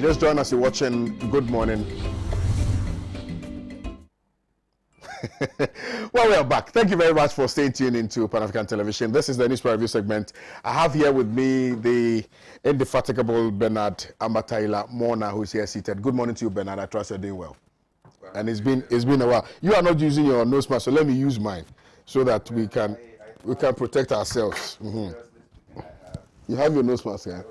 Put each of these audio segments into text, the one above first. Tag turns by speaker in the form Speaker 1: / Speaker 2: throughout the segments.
Speaker 1: just join us, you're watching Good Morning. Well, we are back. Thank you very much for staying tuned into Pan-African Television. This is the Newspaper Review segment. I have here with me the indefatigable Bernard Ambataila Mona, who's here seated. Good morning to you, Bernard. I trust you're doing well. And it's been a while. You are not using your nose mask, so let me use mine so that we can protect ourselves. You have your nose mask, yeah?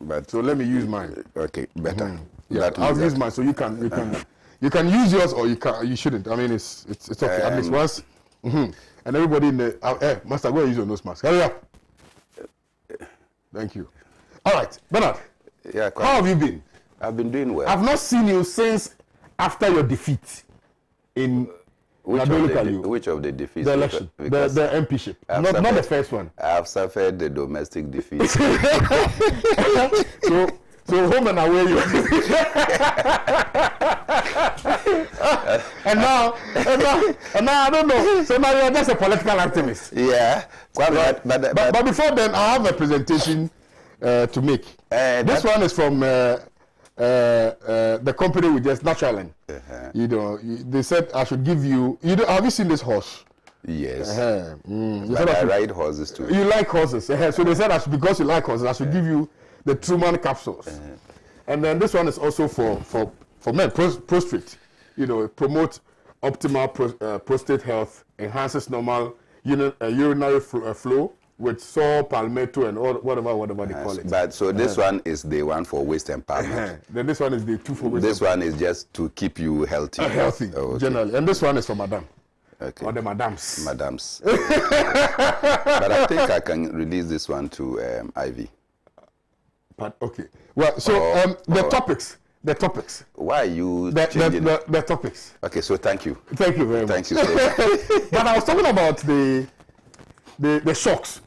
Speaker 1: But so let me use mine.
Speaker 2: Okay, better.
Speaker 1: Yeah, I'll use mine so you can use yours or you shouldn't. I mean, it's okay. At least once. And everybody in the Master, go and use your nose mask. Hurry up. Thank you. All right, Bernard.
Speaker 2: Yeah.
Speaker 1: How have you been?
Speaker 2: I've been doing well.
Speaker 1: I've not seen you since after your defeat in
Speaker 2: which of the defeats?
Speaker 1: The election, the MPship. Not the first one.
Speaker 2: I've suffered the domestic defeat.
Speaker 1: So home and away you. and now I don't know. So now you're just a political activist.
Speaker 2: Yeah.
Speaker 1: But before then, I have a presentation to make. This one is from the company we just Naturalend. You know, they said I should give you. Have you seen this horse?
Speaker 2: Yes.
Speaker 1: But
Speaker 2: I ride horses too.
Speaker 1: You like horses. So they said because you like horses, I should give you the Truman capsules. And then this one is also for men, prostate. You know, promote optimal prostate health, enhances normal urinary flow with saw, palmetto, and whatever they call it.
Speaker 2: But so this one is the one for waist empowerment.
Speaker 1: Then this one is the two for waist.
Speaker 2: This one is just to keep you healthy.
Speaker 1: Healthy, generally. And this one is for madam.
Speaker 2: Okay.
Speaker 1: Or the madams.
Speaker 2: Madams. But I think I can release this one to Ivy.
Speaker 1: But okay. Well, so the topics.
Speaker 2: Why are you
Speaker 1: changing the topics?
Speaker 2: Okay, so thank you.
Speaker 1: Thank you very much.
Speaker 2: Thank you so much.
Speaker 1: But I was talking about the shocks.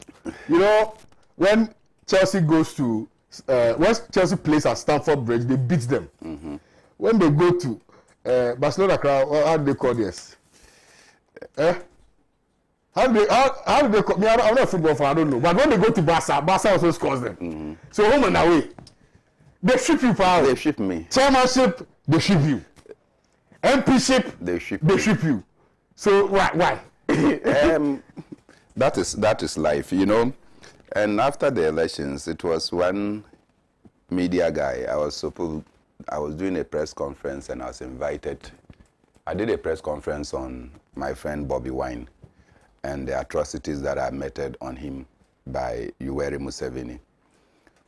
Speaker 1: You know, when Chelsea goes to once Chelsea plays at Stamford Bridge, they beat them. When they go to Barcelona crowd, how do they call this? How do they call me? I'm not a football fan, I don't know. But when they go to Barca also scores them. So home and away, they ship you power.
Speaker 2: They ship me.
Speaker 1: Chairmanship, they ship you. MPship,
Speaker 2: they ship
Speaker 1: you. So why?
Speaker 2: That is life, you know. And after the elections, it was one media guy. I was doing a press conference and I was invited. I did a press conference on my friend Bobby Wine and the atrocities that are meted on him by Yoweri Museveni,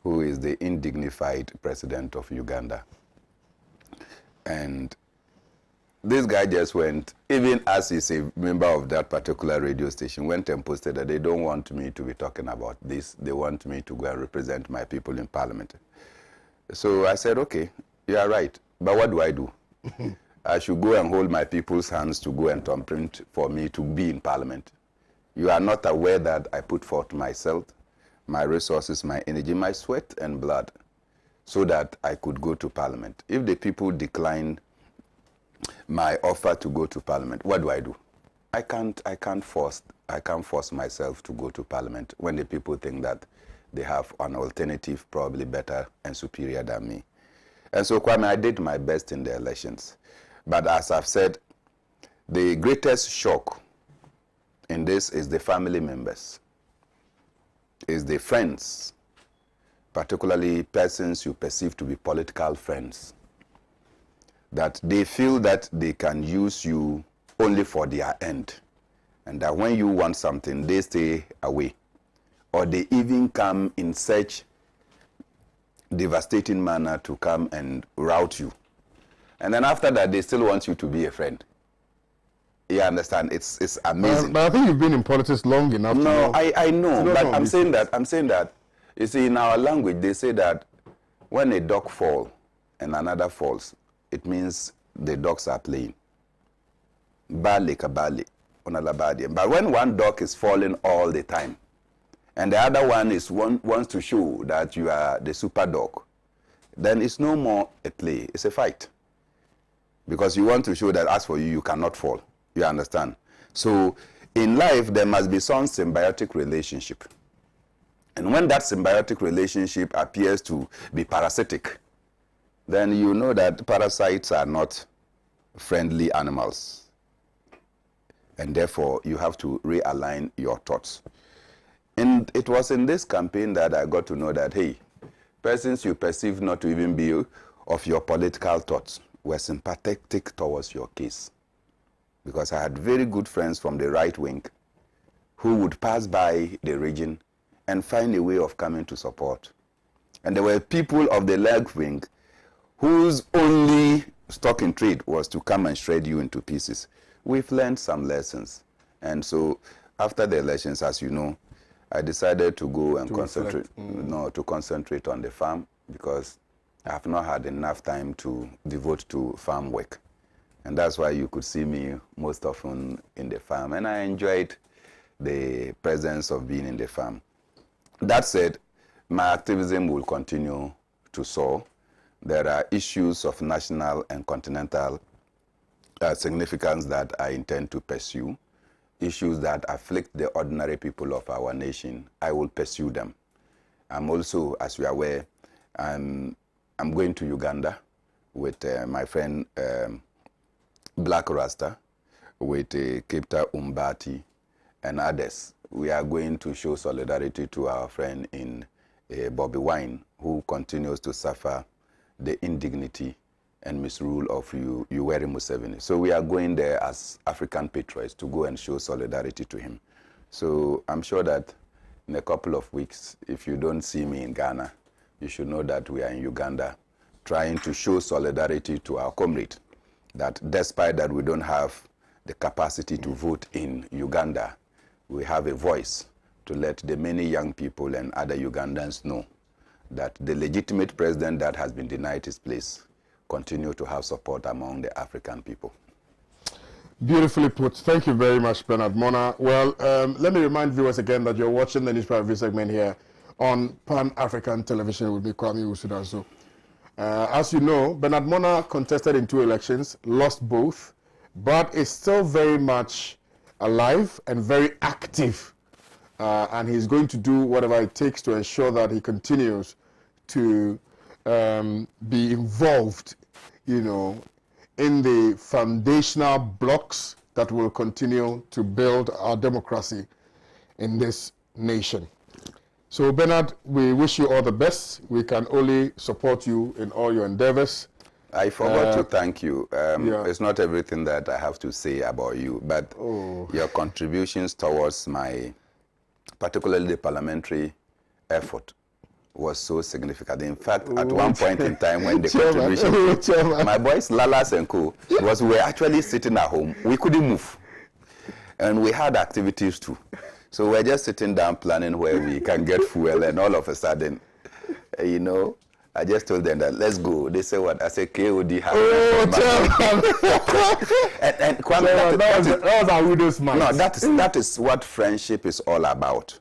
Speaker 2: who is the indignified president of Uganda. And this guy just went, even as he's a member of that particular radio station, went and posted that they don't want me to be talking about this. They want me to go and represent my people in parliament. So I said, okay, you are right, but what do I do? I should go and hold my people's hands to go and thumbprint for me to be in parliament. You are not aware that I put forth myself, my resources, my energy, my sweat and blood, so that I could go to parliament. If the people decline my offer to go to parliament, what do I do? I can't force myself to go to parliament when the people think that they have an alternative, probably better and superior than me. And so, Kwame, I did my best in the elections. But as I've said, the greatest shock in this is the family members, is the friends, particularly persons you perceive to be political friends, that they feel that they can use you only for their end, and that when you want something, they stay away, or they even come in such devastating manner to come and rout you. And then after that, they still want you to be a friend. You understand? It's amazing.
Speaker 1: But I think you've been in politics long enough.
Speaker 2: No, I know. But I'm saying that, you see, in our language, they say that when a dog falls and another falls, it means the dogs are playing. Bale kabale, onalabadi. But when one dog is falling all the time, and the other one wants to show that you are the super dog, then it's no more a play, it's a fight. Because you want to show that as for you, you cannot fall. You understand? So in life, there must be some symbiotic relationship. And when that symbiotic relationship appears to be parasitic, then you know that parasites are not friendly animals. And therefore, you have to realign your thoughts. And it was in this campaign that I got to know that, hey, persons you perceive not to even be of your political thoughts were sympathetic towards your case. Because I had very good friends from the right wing who would pass by the region and find a way of coming to support. And there were people of the left wing whose only stock in trade was to come and shred you into pieces. We've learned some lessons. And so after the elections, as you know, I decided to go and concentrate on the farm, because I have not had enough time to devote to farm work. And that's why you could see me most often in the farm. And I enjoyed the presence of being in the farm. That said, my activism will continue to soar. There are issues of national and continental significance that I intend to pursue. Issues that afflict the ordinary people of our nation, I will pursue them. I'm also, as you are aware, I'm going to Uganda with my friend Black Rasta, with Kipta Umbati and others. We are going to show solidarity to our friend in Bobby Wine, who continues to suffer the indignity and misrule of Yoweri Museveni. So we are going there as African patriots to go and show solidarity to him. So I'm sure that in a couple of weeks, if you don't see me in Ghana, you should know that we are in Uganda trying to show solidarity to our comrade, that despite that we don't have the capacity to vote in Uganda, we have a voice to let the many young people and other Ugandans know that the legitimate president that has been denied his place continue to have support among the African people.
Speaker 1: Beautifully put. Thank you very much, Bernard Mona. Well, let me remind viewers again that you're watching the newspaper review segment here on Pan-African Television with me, Kwame Owusu Danso. As you know, Bernard Mona contested in 2 elections, lost both, but is still very much alive and very active. And he's going to do whatever it takes to ensure that he continues to be involved, you know, in the foundational blocks that will continue to build our democracy in this nation. So, Bernard, we wish you all the best. We can only support you in all your endeavors.
Speaker 2: I forgot to thank you. It's not everything that I have to say about you, but your contributions towards my, particularly the parliamentary effort, was so significant. In fact, at one point in time when the contribution, my boys Lalas and Co, we were actually sitting at home. We couldn't move. And we had activities too. So we're just sitting down planning where we can get fuel, and all of a sudden, you know, I just told them that let's go. They say what? I said KOD. And Kwame, that was our widow's mind. No, that is what friendship is all about.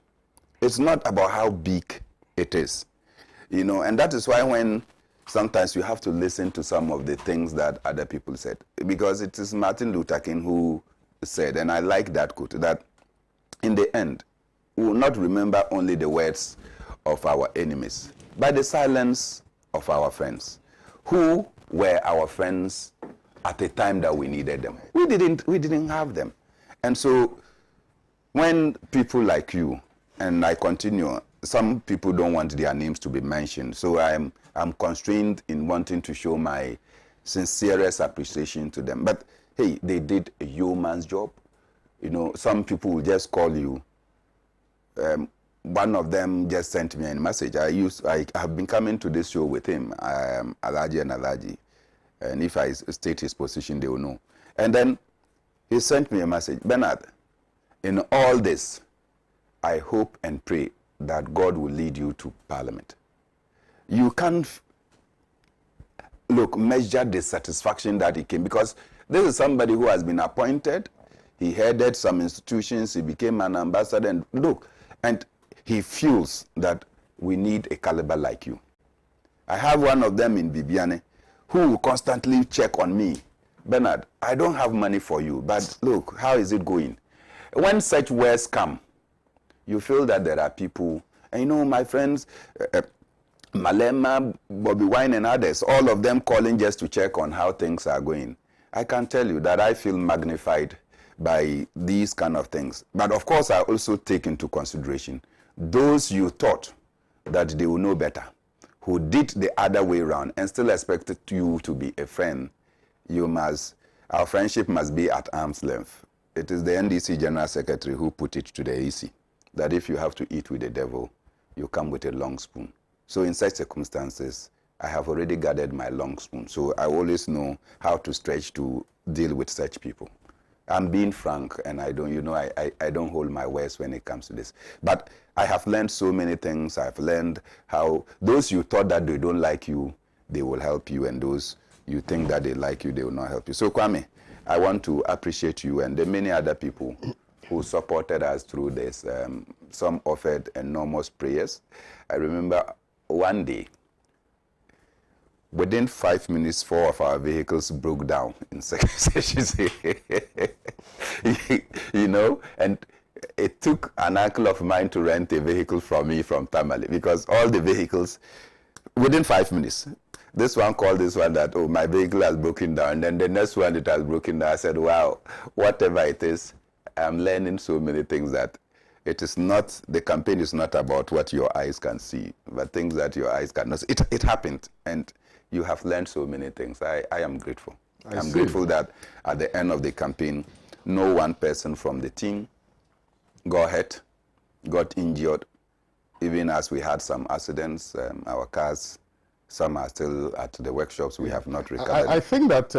Speaker 2: It's not about how big it is, you know, and that is why when sometimes you have to listen to some of the things that other people said, because it is Martin Luther King who said, and I like that quote, that in the end, we will not remember only the words of our enemies, but the silence of our friends. Who were our friends at the time that we needed them? We didn't have them. And so when people like you, and I continue, some people don't want their names to be mentioned, so I'm constrained in wanting to show my sincerest appreciation to them. But hey, they did a yeoman's job. You know, some people will just call you. One of them just sent me a message. I have been coming to this show with him, Alaji and Alaji, and if I state his position, they will know. And then he sent me a message, Bernard, in all this, I hope and pray that God will lead you to Parliament. You can't measure the satisfaction that he came, because this is somebody who has been appointed. He headed some institutions, he became an ambassador, and look, and he feels that we need a caliber like you. I have one of them in Bibiane who will constantly check on me. Bernard, I don't have money for you, but look, how is it going? When such words come, you feel that there are people, And you know, my friends, Malema, Bobby Wine and others, all of them calling just to check on how things are going. I can tell you that I feel magnified by these kind of things. But of course, I also take into consideration those you thought that they will know better, who did the other way around and still expected you to be a friend. Our friendship must be at arm's length. It is the NDC General Secretary who put it to the EC that if you have to eat with the devil, you come with a long spoon. So in such circumstances, I have already gathered my long spoon. So I always know how to stretch to deal with such people. I'm being frank, and I don't hold my words when it comes to this. But I have learned so many things. I've learned how those you thought that they don't like you, they will help you, and those you think that they like you, they will not help you. So Kwame, I want to appreciate you and the many other people who supported us through this. Some offered enormous prayers. I remember one day, within 5 minutes, 4 of our vehicles broke down in sections. You know, and it took an uncle of mine to rent a vehicle from me from Tamale, because all the vehicles, within 5 minutes, this one called this one that, oh, my vehicle has broken down. And then the next one, it has broken down. I said, wow, whatever it is, I'm learning so many things that it is not, the campaign is not about what your eyes can see, but things that your eyes cannot see. It happened, and you have learned so many things. I am grateful. I'm grateful that at the end of the campaign, no one person from the team got hurt, got injured, even as we had some accidents. Our cars, some are still at the workshops. We have not recovered.
Speaker 1: I think that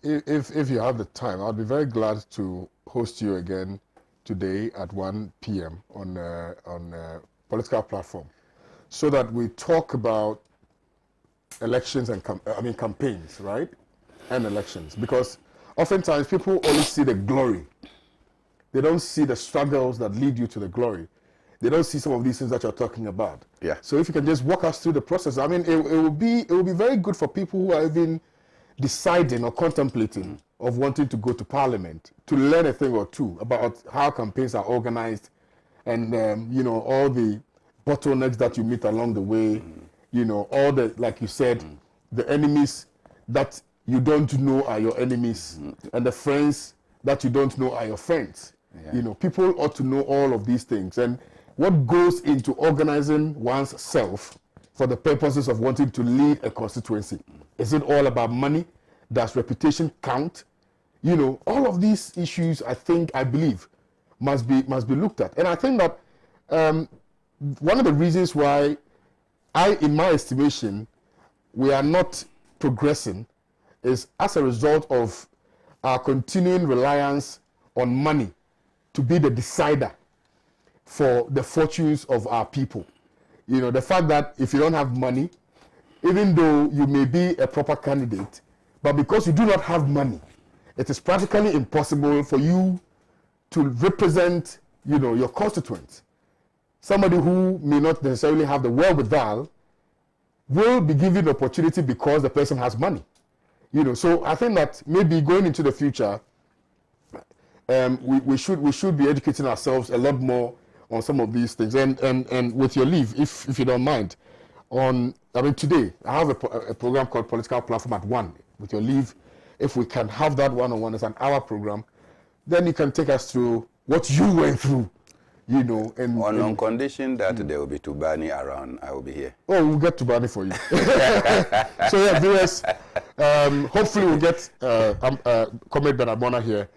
Speaker 1: if you have the time, I'll be very glad to host you again today at 1 p.m. on a political platform, so that we talk about elections and campaigns, right? And elections, because oftentimes people only see the glory. They don't see the struggles that lead you to the glory. They don't see some of these things that you're talking about.
Speaker 2: Yeah.
Speaker 1: So if you can just walk us through the process, I mean, it will be very good for people who are even deciding or contemplating of wanting to go to Parliament to learn a thing or two about how campaigns are organized, and you know, all the bottlenecks that you meet along the way. You know, all the, like you said, the enemies that you don't know are your enemies, and the friends that you don't know are your friends. Yeah. You know, people ought to know all of these things, and what goes into organizing one's self for the purposes of wanting to lead a constituency. Is it all about money? Does reputation count? You know, all of these issues, I believe, must be looked at. And I think that one of the reasons why in my estimation, we are not progressing is as a result of our continuing reliance on money to be the decider for the fortunes of our people. You know, the fact that if you don't have money, even though you may be a proper candidate, but because you do not have money, it is practically impossible for you to represent, you know, your constituents. Somebody who may not necessarily have the wherewithal will be given the opportunity because the person has money. You know, so I think that maybe going into the future, we should be educating ourselves a lot more on some of these things. And with your leave, if you don't mind, today I have a program called Political Platform at 1. With your leave, if we can have that one-on-one as an hour program, then you can take us through what you went through. You know, and
Speaker 2: on condition that there will be Tubani around, I will be here.
Speaker 1: Oh, we'll get Tubani for you. So yeah, viewers, hopefully we'll get Kwame Benadmona here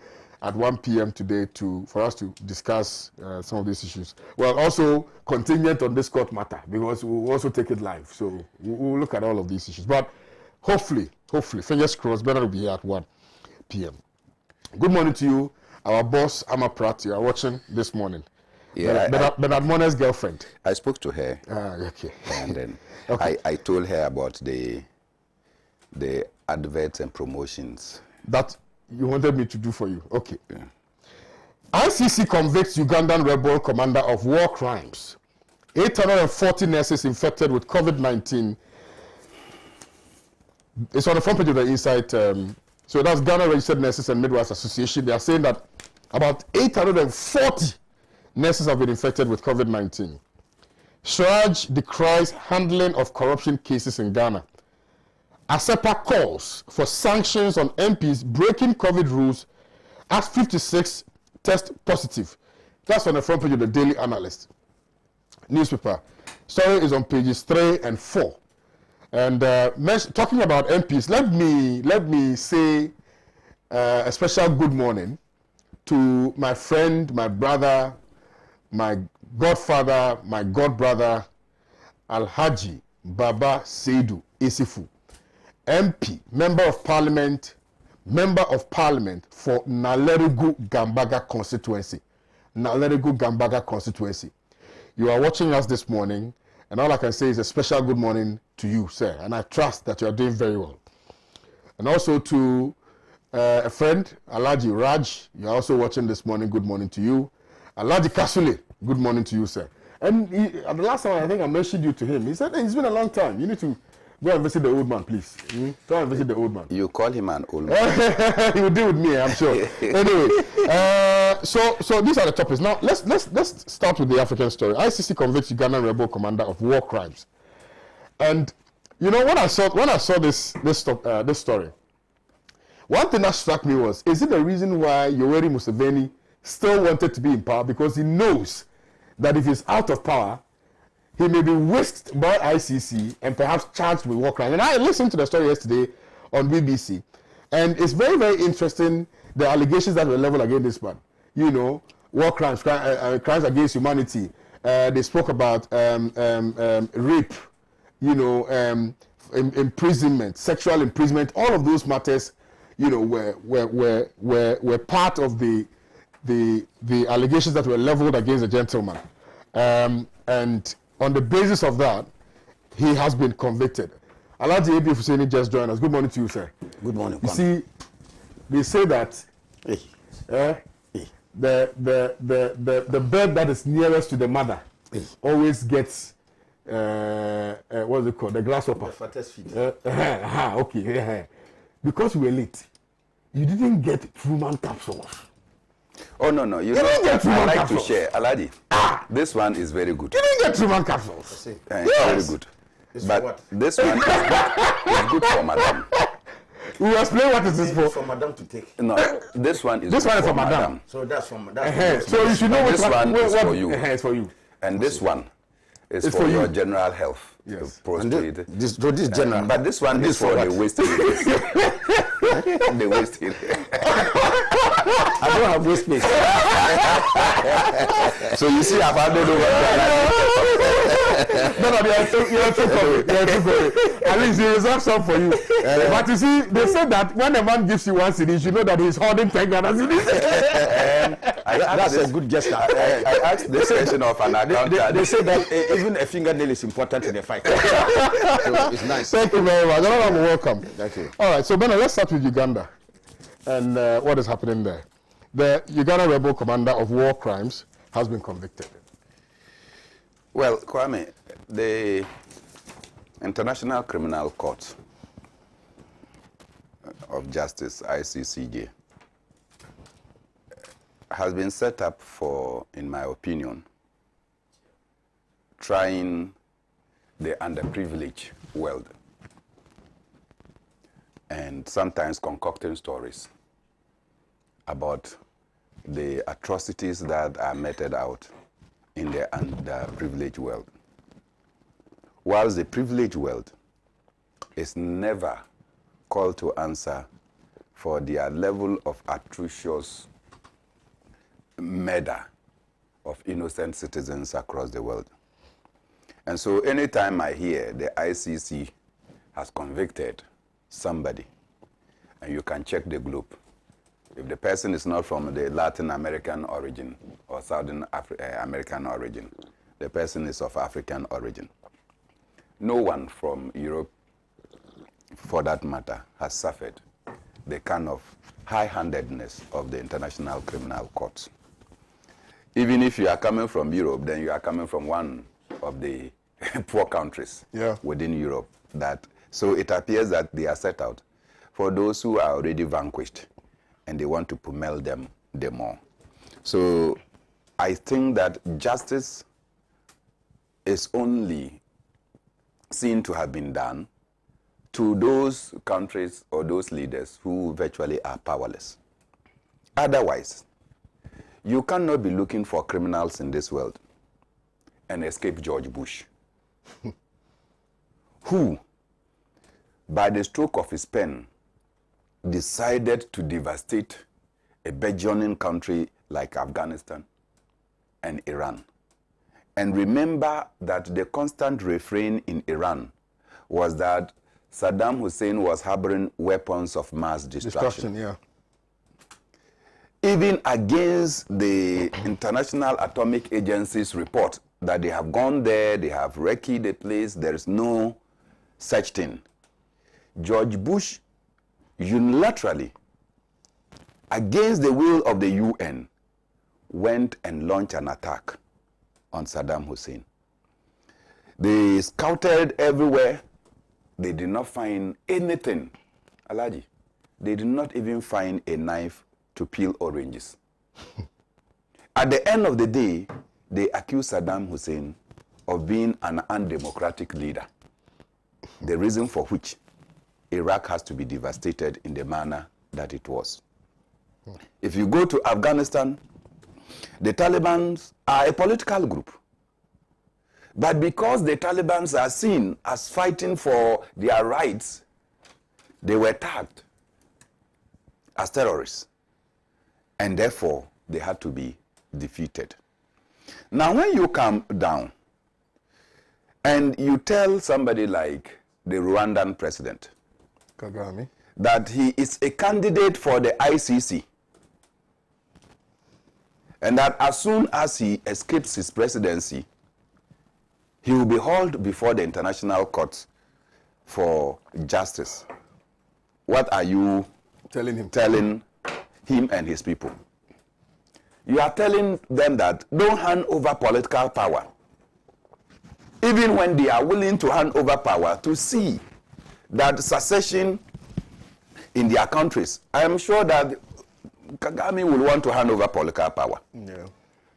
Speaker 1: at 1 p.m. today for us to discuss some of these issues. Well, also contingent on this court matter, because we'll also take it live. So we'll look at all of these issues. But hopefully, fingers crossed, Bernard will be here at 1 p.m. Good morning to you, our boss, Amma Pratt. You are watching this morning.
Speaker 2: Yeah,
Speaker 1: Benadmona's girlfriend.
Speaker 2: I spoke to her.
Speaker 1: Okay.
Speaker 2: And then I told her about the adverts and promotions.
Speaker 1: That you wanted me to do for you. Okay. Yeah. ICC convicts Ugandan rebel commander of war crimes. 840 nurses infected with COVID-19. It's on the front page of the Insight. So that's Ghana Registered Nurses and Midwives Association. They are saying that about 840 nurses have been infected with COVID-19. Suraj decries handling of corruption cases in Ghana. ASEPA calls for sanctions on MPs breaking COVID rules as 56 test positive. That's on the front page of the Daily Analyst newspaper. Story is on pages 3 and 4. And talking about MPs, let me say a special good morning to my friend, my brother, my godfather, my godbrother, Alhaji Baba Seidu Isifu, MP, Member of Parliament for Nalerigu Gambaga constituency. Nalerigu Gambaga constituency. You are watching us this morning, and all I can say is a special good morning to you, sir. And I trust that you are doing very well. And also to a friend, Alhaji Raj, you are also watching this morning. Good morning to you. Alhaji Kasule, good morning to you, sir. And the last time I think I mentioned you to him, he said, hey, it's been a long time. You need to go and visit the old man, please. Go and visit the old man.
Speaker 2: You call him an old man.
Speaker 1: He will deal with me, I'm sure. Anyway, so these are the topics. Now let's start with the African story. ICC convicts Ugandan rebel commander of war crimes. And you know when I saw this story, one thing that struck me was, is it the reason why Yoweri Museveni still wanted to be in power? Because he knows that if he's out of power, he may be whisked by ICC and perhaps charged with war crimes. And I listened to the story yesterday on BBC, and it's very, very interesting, the allegations that were leveled against this man. You know, war crimes, crimes against humanity. They spoke about rape, you know, imprisonment, sexual imprisonment. All of those matters, you know, were part of the allegations that were leveled against the gentleman. And on the basis of that, he has been convicted. Alhaji Abi Fuseni just joined us. Good morning to you, sir.
Speaker 3: Good morning.
Speaker 1: You see, they say that the bird that is nearest to the mother always gets what's it called? The grasshopper.
Speaker 3: The fattest feet.
Speaker 1: Okay. Because we were late, you didn't get Truman capsules.
Speaker 2: Oh, no. You know, I like to share. Aladi, this one is very good.
Speaker 1: You didn't get Truman capsules.
Speaker 2: Very good. But this one is good for madam.
Speaker 1: We will explain what it is for.
Speaker 3: For madam to take.
Speaker 2: No, this one is
Speaker 1: for madam.
Speaker 3: So that's for
Speaker 1: So you should know which
Speaker 2: one is for you.
Speaker 1: It's for you.
Speaker 2: And this one is for your general health.
Speaker 1: Yes.
Speaker 2: Prostate.
Speaker 3: This general.
Speaker 2: But this one is for the wasted. The wasted.
Speaker 3: I don't have waste space.
Speaker 2: So you see, I've handed over.
Speaker 1: No, you're too covered. At least he reserves some for you. But you see, they said that when a man gives you one CD, you should know that he's holding 10 Ghana CDs.
Speaker 3: That's a good gesture.
Speaker 2: I asked this question of an accountant.
Speaker 3: They say that even a fingernail is important in a fight. So it's nice.
Speaker 1: Thank you very much. Welcome.
Speaker 3: Thank you.
Speaker 1: All right, so Bernard, let's start with Uganda and what is happening there. The Uganda rebel commander of war crimes has been convicted.
Speaker 2: Well, Kwame, the International Criminal Court of Justice, ICCJ, has been set up for, in my opinion, trying the underprivileged world and sometimes concocting stories about the atrocities that are meted out in the underprivileged world. Whilst the privileged world is never called to answer for their level of atrocious murder of innocent citizens across the world. And so anytime I hear the ICC has convicted somebody, and you can check the globe, if the person is not from the Latin American origin or Southern American origin, the person is of African origin. No one from Europe, for that matter, has suffered the kind of high-handedness of the International Criminal Court. Even if you are coming from Europe, then you are coming from one of the poor countries within Europe. So it appears that they are set out for those who are already vanquished, and they want to pummel them the more. So I think that justice is only seen to have been done to those countries or those leaders who virtually are powerless. Otherwise, you cannot be looking for criminals in this world and escape George Bush, who, by the stroke of his pen, decided to devastate a burgeoning country like Afghanistan and Iran. And remember that the constant refrain in Iran was that Saddam Hussein was harboring weapons of mass destruction.
Speaker 1: Yeah.
Speaker 2: Even against the International Atomic Agency's report that they have gone there, they have wrecked the place, there is no such thing. George Bush unilaterally, against the will of the UN, went and launched an attack on Saddam Hussein. They scouted everywhere. They did not find anything. Alaji, they did not even find a knife to peel oranges. At the end of the day, they accused Saddam Hussein of being an undemocratic leader, the reason for which Iraq has to be devastated in the manner that it was. If you go to Afghanistan, the Taliban are a political group. But because the Taliban are seen as fighting for their rights, they were tagged as terrorists. And therefore, they had to be defeated. Now, when you come down and you tell somebody like the Rwandan president
Speaker 1: Kagame
Speaker 2: that he is a candidate for the ICC, and that as soon as he escapes his presidency, he will be hauled before the international court for justice. What are you
Speaker 1: telling
Speaker 2: him and his people? You are telling them that don't hand over political power, even when they are willing to hand over power to see that secession in their countries. I am sure that Kagame will want to hand over political power.
Speaker 1: Yeah.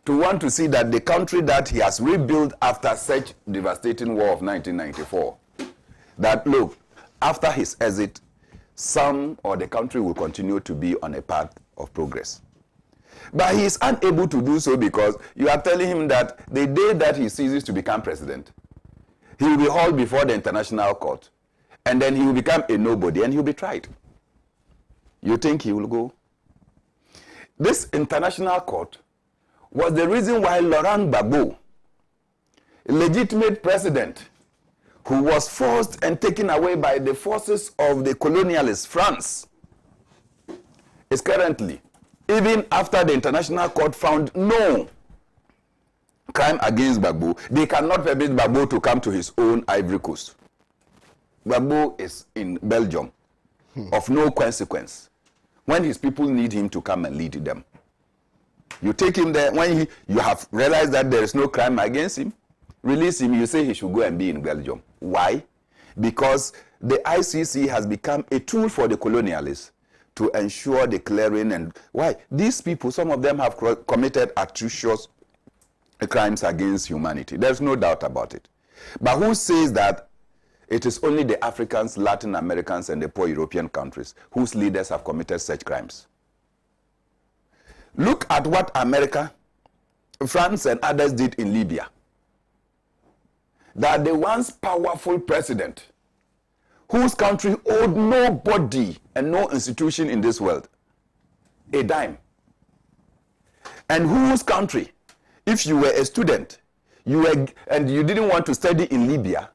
Speaker 2: To want to see that the country that he has rebuilt after such devastating war of 1994, that look, after his exit, some or the country will continue to be on a path of progress. But he is unable to do so because you are telling him that the day that he ceases to become president, he will be hauled before the international court, and then he will become a nobody and he will be tried. You think he will go? This international court was the reason why Laurent Gbagbo, a legitimate president who was forced and taken away by the forces of the colonialist France, is currently, even after the international court found no crime against Gbagbo, they cannot permit Gbagbo to come to his own Ivory Coast. Gbagbo is in Belgium, of no consequence, when his people need him to come and lead them. You take him there, when you have realized that there is no crime against him, release him, you say he should go and be in Belgium. Why? Because the ICC has become a tool for the colonialists to ensure the clearing. And why? These people, some of them have committed atrocious crimes against humanity. There's no doubt about it. But who says that it is only the Africans, Latin Americans, and the poor European countries whose leaders have committed such crimes? Look at what America, France, and others did in Libya. That the once powerful president, whose country owed nobody and no institution in this world a dime, and whose country, if you were a student, and you didn't want to study in Libya,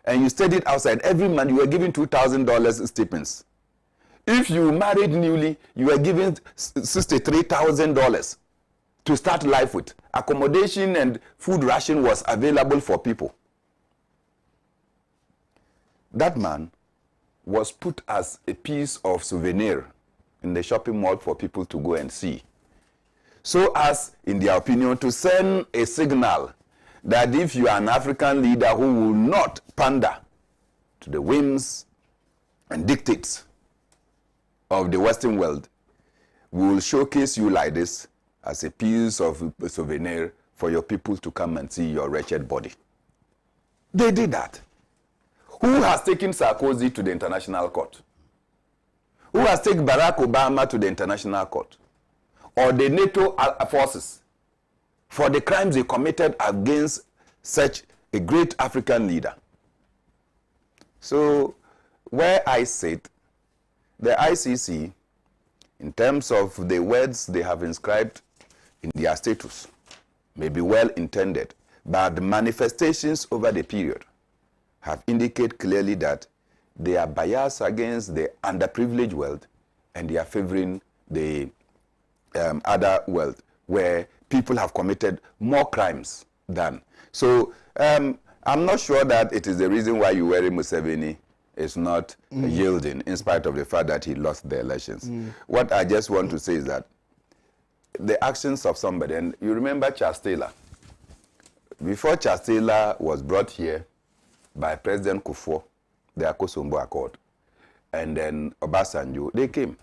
Speaker 2: and you studied outside, every month you were given $2,000 stipends. If you married newly, you were given $63,000 to start life with. Accommodation and food ration was available for people. That man was put as a piece of souvenir in the shopping mall for people to go and see. So as, in their opinion, to send a signal that if you are an African leader who will not pander to the whims and dictates of the Western world, we will showcase you like this as a piece of a souvenir for your people to come and see your wretched body. They did that. Who has taken Sarkozy to the international court? Who has taken Barack Obama to the international court? Or the NATO forces for the crimes they committed against such a great African leader? So, where I sit, the ICC, in terms of the words they have inscribed in their status, may be well intended, but the manifestations over the period have indicated clearly that they are biased against the underprivileged world and they are favoring the other world where people have committed more crimes than. So I'm not sure that it is the reason why Yoweri Museveni is not yielding in spite of the fact that he lost the elections. What I just want to say is that the actions of somebody, and you remember Charles Taylor. Before Charles Taylor was brought here by President Kufuor, the Akosombo Accord, and then Obasanjo, they came.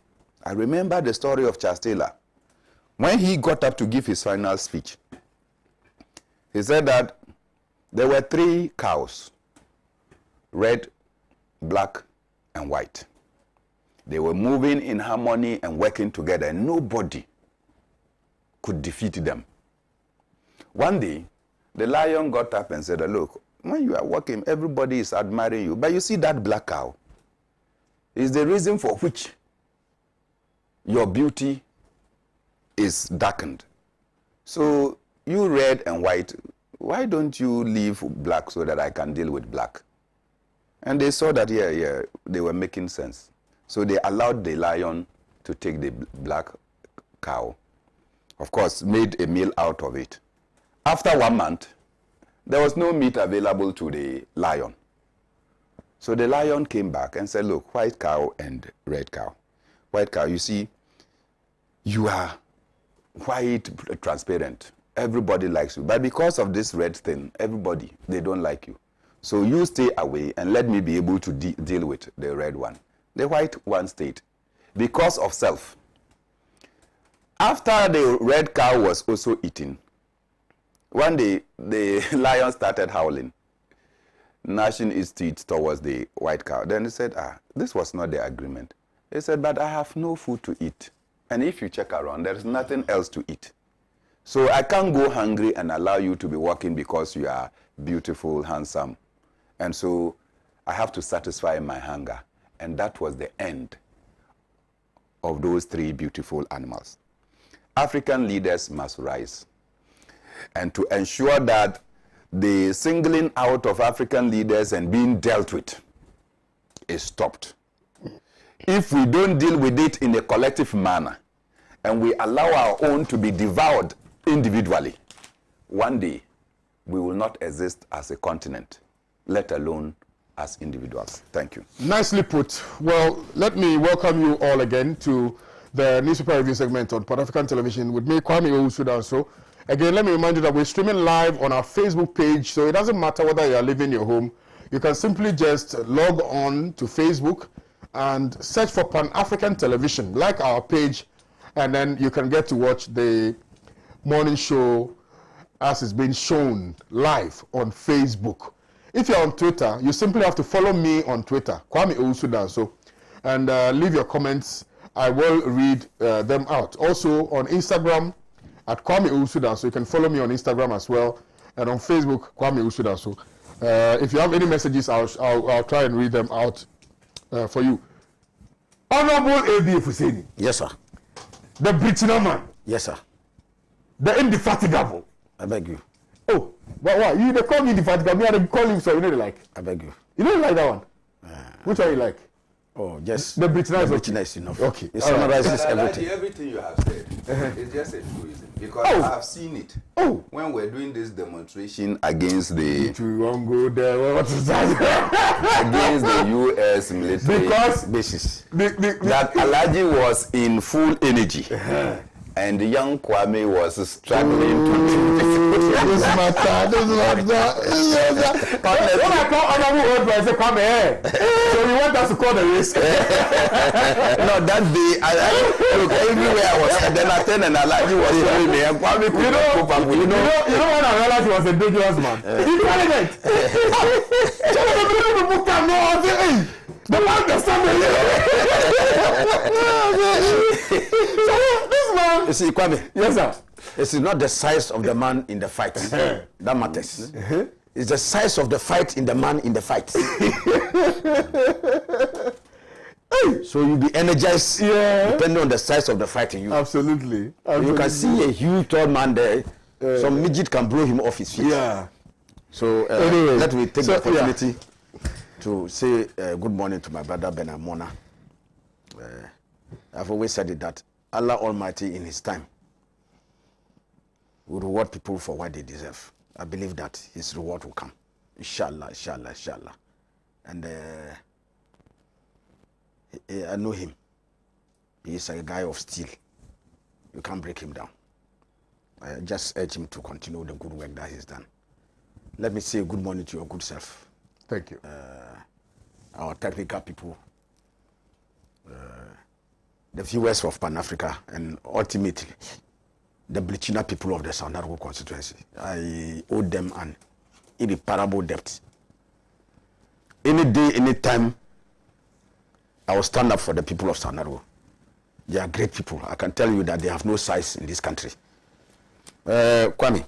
Speaker 2: I remember the story of Charles Taylor. When he got up to give his final speech, he said that there were 3 cows, red, black, and white. They were moving in harmony and working together, and nobody could defeat them. One day, the lion got up and said, look, when you are walking, everybody is admiring you. But you see that black cow is the reason for which your beauty is darkened. So you red and white, why don't you leave black so that I can deal with black? And they saw that, yeah, they were making sense. So they allowed the lion to take the black cow. Of course, made a meal out of it. After 1 month, there was no meat available to the lion. So the lion came back and said, look, white cow and red cow. White cow, you see, you are white, transparent. Everybody likes you. But because of this red thing, everybody, they don't like you. So you stay away and let me be able to deal with the red one. The white one stayed because of self. After the red cow was also eaten, one day the lion started howling, gnashing its teeth towards the white cow. Then he said, this was not the agreement. He said, but I have no food to eat. And if you check around, there is nothing else to eat. So I can't go hungry and allow you to be walking because you are beautiful, handsome. And so I have to satisfy my hunger. And that was the end of those 3 beautiful animals. African leaders must rise. And to ensure that the singling out of African leaders and being dealt with is stopped. If we don't deal with it in a collective manner, and we allow our own to be devoured individually, one day we will not exist as a continent, let alone as individuals. Thank you.
Speaker 1: Nicely put. Well, let me welcome you all again to the newspaper review segment on Pan African Television with me, Kwame Owusu Danso. Again, let me remind you that we're streaming live on our Facebook page, so it doesn't matter whether you're living your home. You can simply just log on to Facebook and search for Pan African Television, like our page, and then you can get to watch the morning show as it's being shown live on Facebook. If you're on Twitter, you simply have to follow me on Twitter, Kwame Owusu Danso, and leave your comments. I will read them out. Also on Instagram, at Kwame Owusu Danso. You can follow me on Instagram as well, and on Facebook, Kwame Owusu Danso. If you have any messages, I'll try and read them out for you. Honorable A.B. Fuseni.
Speaker 3: Yes, sir.
Speaker 1: The Britannia man.
Speaker 3: Yes, sir.
Speaker 1: The indefatigable.
Speaker 3: I beg you.
Speaker 1: Oh, why? You they call me indefatigable, me and call him so you know they like.
Speaker 3: I beg you.
Speaker 1: You don't like that one? Which one you like?
Speaker 3: Oh, just
Speaker 1: the Britannia is
Speaker 3: Britannia is enough.
Speaker 1: Okay.
Speaker 3: It summarizes
Speaker 2: everything.
Speaker 3: everything.
Speaker 2: You have said is just a truism because I have seen it.
Speaker 1: Oh,
Speaker 2: when we're doing this demonstration against the
Speaker 1: you won't go there. What is that?
Speaker 2: against the U.S. military
Speaker 1: Because
Speaker 2: bases,
Speaker 1: the
Speaker 2: that Alhaji was in full energy, and the young Kwame was struggling to
Speaker 1: This matter. When I call honorable word, I say Kwame. So you want us to call the risk?
Speaker 2: No, that day, look, everywhere I was, and then I turned and Alaji was telling me, and Kwame could not cope up with
Speaker 1: you know when I realized he was a dangerous man? Intelligent. The man can stand So this man.
Speaker 3: You see, Kwame.
Speaker 1: Yes, sir.
Speaker 3: It is not the size of the man in the fight that matters. It's the size of the fight in the man in the fight. So you be energized depending on the size of the fight in you.
Speaker 1: Absolutely.
Speaker 3: You can see a huge tall man there. Some midget can blow him off his feet.
Speaker 1: Yeah.
Speaker 3: So
Speaker 1: Anyway,
Speaker 3: let me take the opportunity to say good morning to my brother Ben Amona. I've always said it that Allah Almighty in his time will reward people for what they deserve. I believe that his reward will come. Inshallah, inshallah, inshallah. And I know him. He is a guy of steel. You can't break him down. I just urge him to continue the good work that he's done. Let me say good morning to your good self.
Speaker 1: Thank you.
Speaker 3: Our technical people, the viewers of Pan-Africa, and ultimately the Blichina people of the Sandargo constituency. I owe them an irreparable debt. Any day, any time, I will stand up for the people of Sandargo. They are great people. I can tell you that they have no size in this country. Kwame,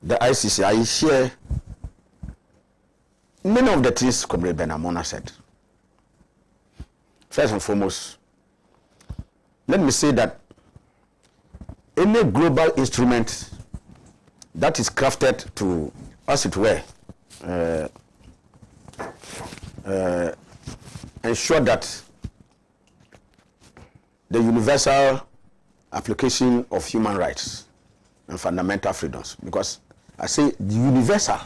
Speaker 3: the ICC, I share many of the things Comrade Ben Amona said. First and foremost, let me say that any global instrument that is crafted to, as it were, ensure that the universal application of human rights and fundamental freedoms, because I say the universal,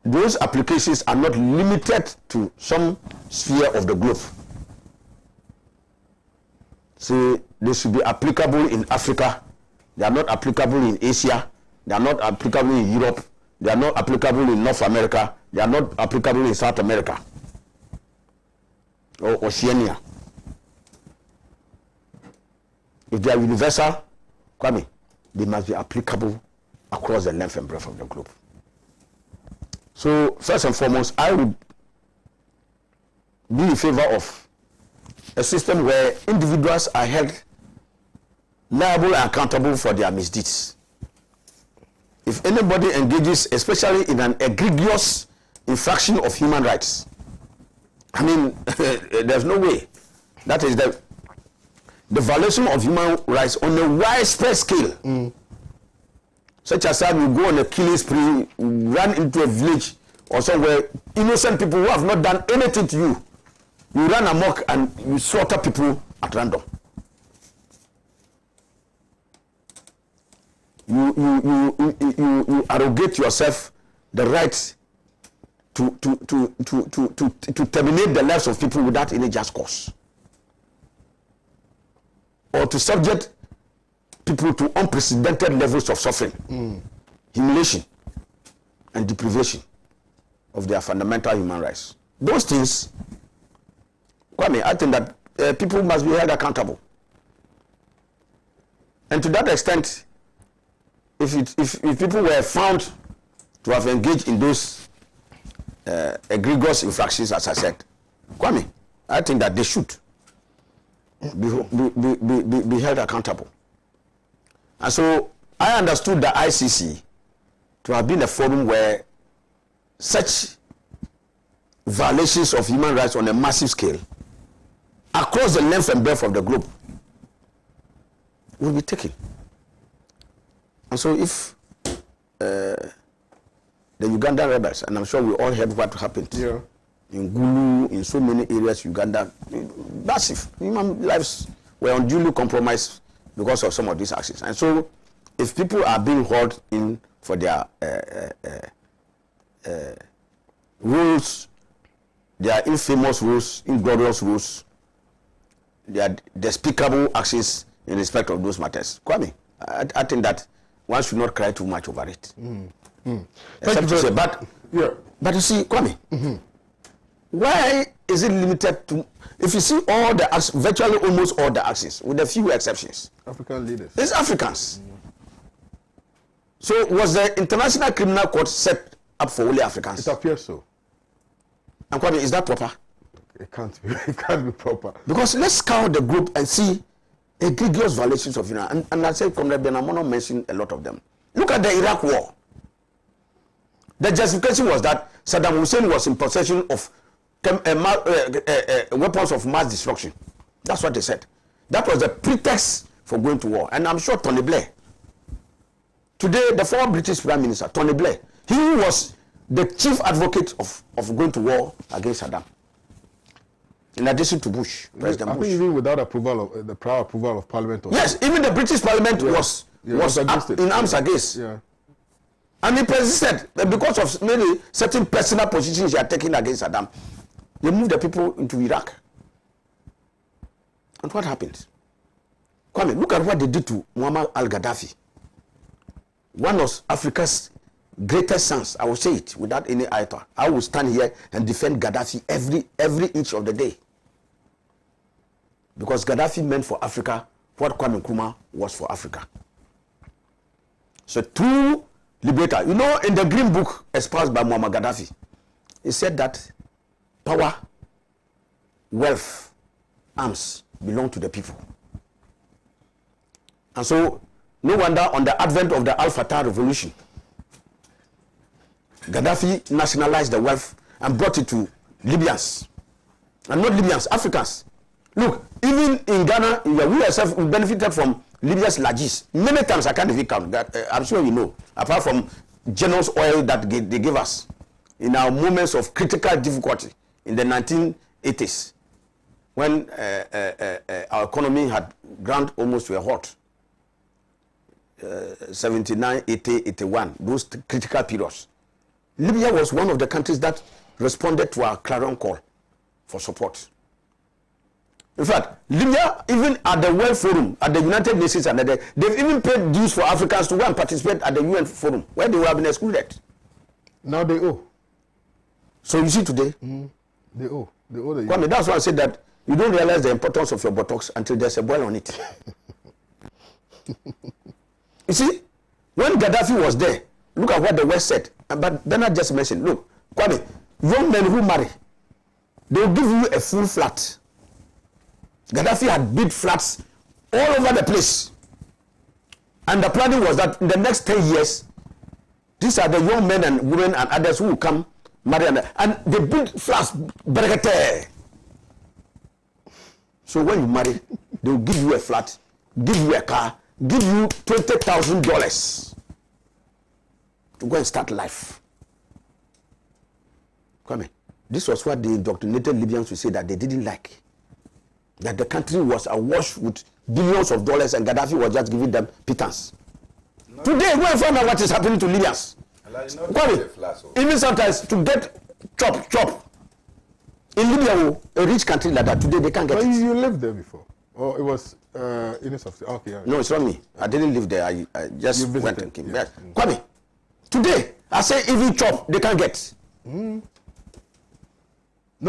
Speaker 3: those applications are not limited to some sphere of the globe. So they should be applicable in Africa. They are not applicable in Asia. They are not applicable in Europe. They are not applicable in North America. They are not applicable in South America or Oceania. If they are universal, Kwame, they must be applicable across the length and breadth of the globe. So first and foremost, I would be in favor of a system where individuals are held liable and accountable for their misdeeds. If anybody engages, especially in an egregious infraction of human rights, I mean, there's no way. That is the violation of human rights on a widespread scale. Such as that you go on a killing spree, run into a village or somewhere, innocent people who have not done anything to you, you run amok and you slaughter people at random. You arrogate yourself the right to terminate the lives of people without any just cause, or to subject people to unprecedented levels of suffering, humiliation, and deprivation of their fundamental human rights. Those things, Kwame, I think that people must be held accountable. And to that extent, if people were found to have engaged in those egregious infractions, as I said, Kwame, I think that they should be held accountable. And so I understood the ICC to have been a forum where such violations of human rights on a massive scale across the length and breadth of the globe will be taken. And so if the Ugandan rebels, and I'm sure we all heard what happened in Gulu, in so many areas, Uganda, massive human lives were unduly compromised because of some of these actions. And so if people are being hauled in for their roles their infamous rules, inglorious rules, their despicable actions in respect of those matters. Kwame, I think that one should not cry too much over it. Except to say, but you see, Kwame, why is it limited to, if you see all the acts, virtually almost all the actions, with a few exceptions,
Speaker 1: African leaders.
Speaker 3: it's Africans. So was the International Criminal Court set up for only Africans?
Speaker 1: It appears so.
Speaker 3: And Kwame, is that proper?
Speaker 1: It can't be. It can't be proper.
Speaker 3: Because let's scout the group and see egregious violations of human. And I said, Comrade Benamono mentioned a lot of them. Look at the Iraq War. The justification was that Saddam Hussein was in possession of weapons of mass destruction. That's what they said. That was the pretext for going to war. And I'm sure Tony Blair, today the former British Prime Minister, Tony Blair, he was the chief advocate of going to war against Saddam. In addition to Bush, President Bush.
Speaker 1: I think even without approval of the prior approval of Parliament.
Speaker 3: Yes, even the British Parliament was in arms against.
Speaker 1: Yeah.
Speaker 3: And he persisted because of maybe certain personal positions he had taken against Saddam. They moved the people into Iraq. And what happened? Kwame, look at what they did to Muammar al-Gaddafi. One of Africa's greatest sons. I will say it without any iota. I will stand here and defend Gaddafi every inch of the day. Because Gaddafi meant for Africa what Kwame Nkrumah was for Africa. So true liberator. You know, in the Green Book espoused by Muammar Gaddafi, he said that power, wealth, arms belong to the people. And so, no wonder on the advent of the Al-Fatah revolution, Gaddafi nationalized the wealth and brought it to Libyans. And not Libyans, Africans. Look, even in Ghana, we ourselves benefited from Libya's largesse. Many times I can't even count that. I'm sure you know. Apart from generous oil that they gave us in our moments of critical difficulty in the 1980s, when our economy had ground almost to a halt. 79, 80, 81, those critical periods. Libya was one of the countries that responded to our clarion call for support. In fact, Libya, even at the World Forum, at the United Nations, and they've even paid dues for Africans to go and participate at the UN Forum, where they would have been excluded.
Speaker 1: Now they owe.
Speaker 3: So you see today,
Speaker 1: they owe. They owe the
Speaker 3: Kwame, that's why I said that you don't realize the importance of your buttocks until there's a boil on it. You see, when Gaddafi was there, look at what the West said. But Bernard just mentioned, look, Kwame, young men who marry, they'll give you a full flat. Gaddafi had built flats all over the place. And the planning was that in the next 10 years, these are the young men and women and others who will come marry. And they built flats. So when you marry, they will give you a flat, give you a car, give you $20,000 to go and start life. Come in. This was what the indoctrinated Libyans would say that they didn't like. That the country was awash with billions of dollars and Gaddafi was just giving them pittance. Today, go and find out what is happening to Libyans. Even sometimes to get chop. In Libya, a rich country like that, today they can't get it.
Speaker 1: You lived there before? Or it was okay. Yeah.
Speaker 3: No, it's not me. I didn't live there. I just went and came back. Kwame, today, I say even chop, they can't get.
Speaker 1: No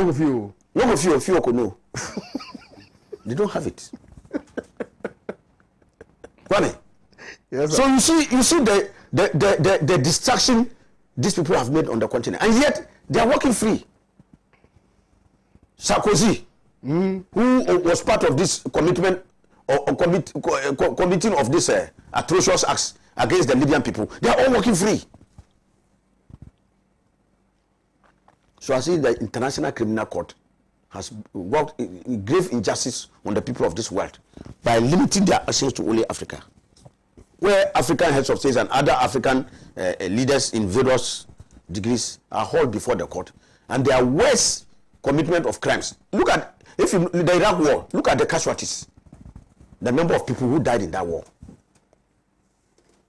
Speaker 1: of you.
Speaker 3: No of you could know. They don't have it. Kwame.
Speaker 1: Yes,
Speaker 3: so you see the distraction these people have made on the continent, and yet they are working free. Sarkozy, who was part of this commitment or committing of this atrocious acts against the Libyan people, they are all working free. So I see the International Criminal Court has worked grave injustice on the people of this world by limiting their access to only Africa, where African heads of states and other African leaders in various degrees are hauled before the court, and their worst commitment of crimes. Look at the Iraq war. Look at the casualties, the number of people who died in that war,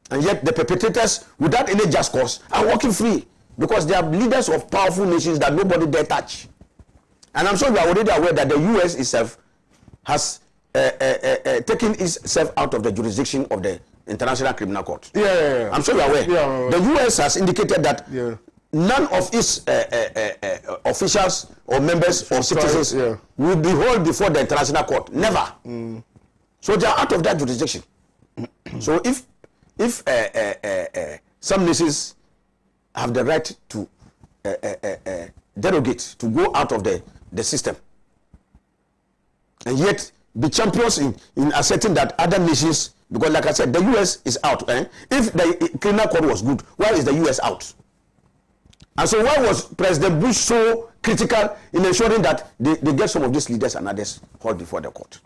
Speaker 3: and yet the perpetrators, without any just cause, are walking free because they are leaders of powerful nations that nobody dare touch. And I'm sure you are already aware that the U.S. itself has taken itself out of the jurisdiction of the International Criminal Court.
Speaker 1: Yeah.
Speaker 3: I'm sure you are aware.
Speaker 1: Yeah.
Speaker 3: The U.S. has indicated that none of its officials or members or citizens will be held before the International Court. Never. So they are out of that jurisdiction. So if some nations have the right to derogate, to go out of the system, and yet be champions in asserting that other nations, because like I said, the US is out. If the criminal court was good, why is the US out? And so why was President Bush so critical in ensuring that they get some of these leaders and others hauled before the court?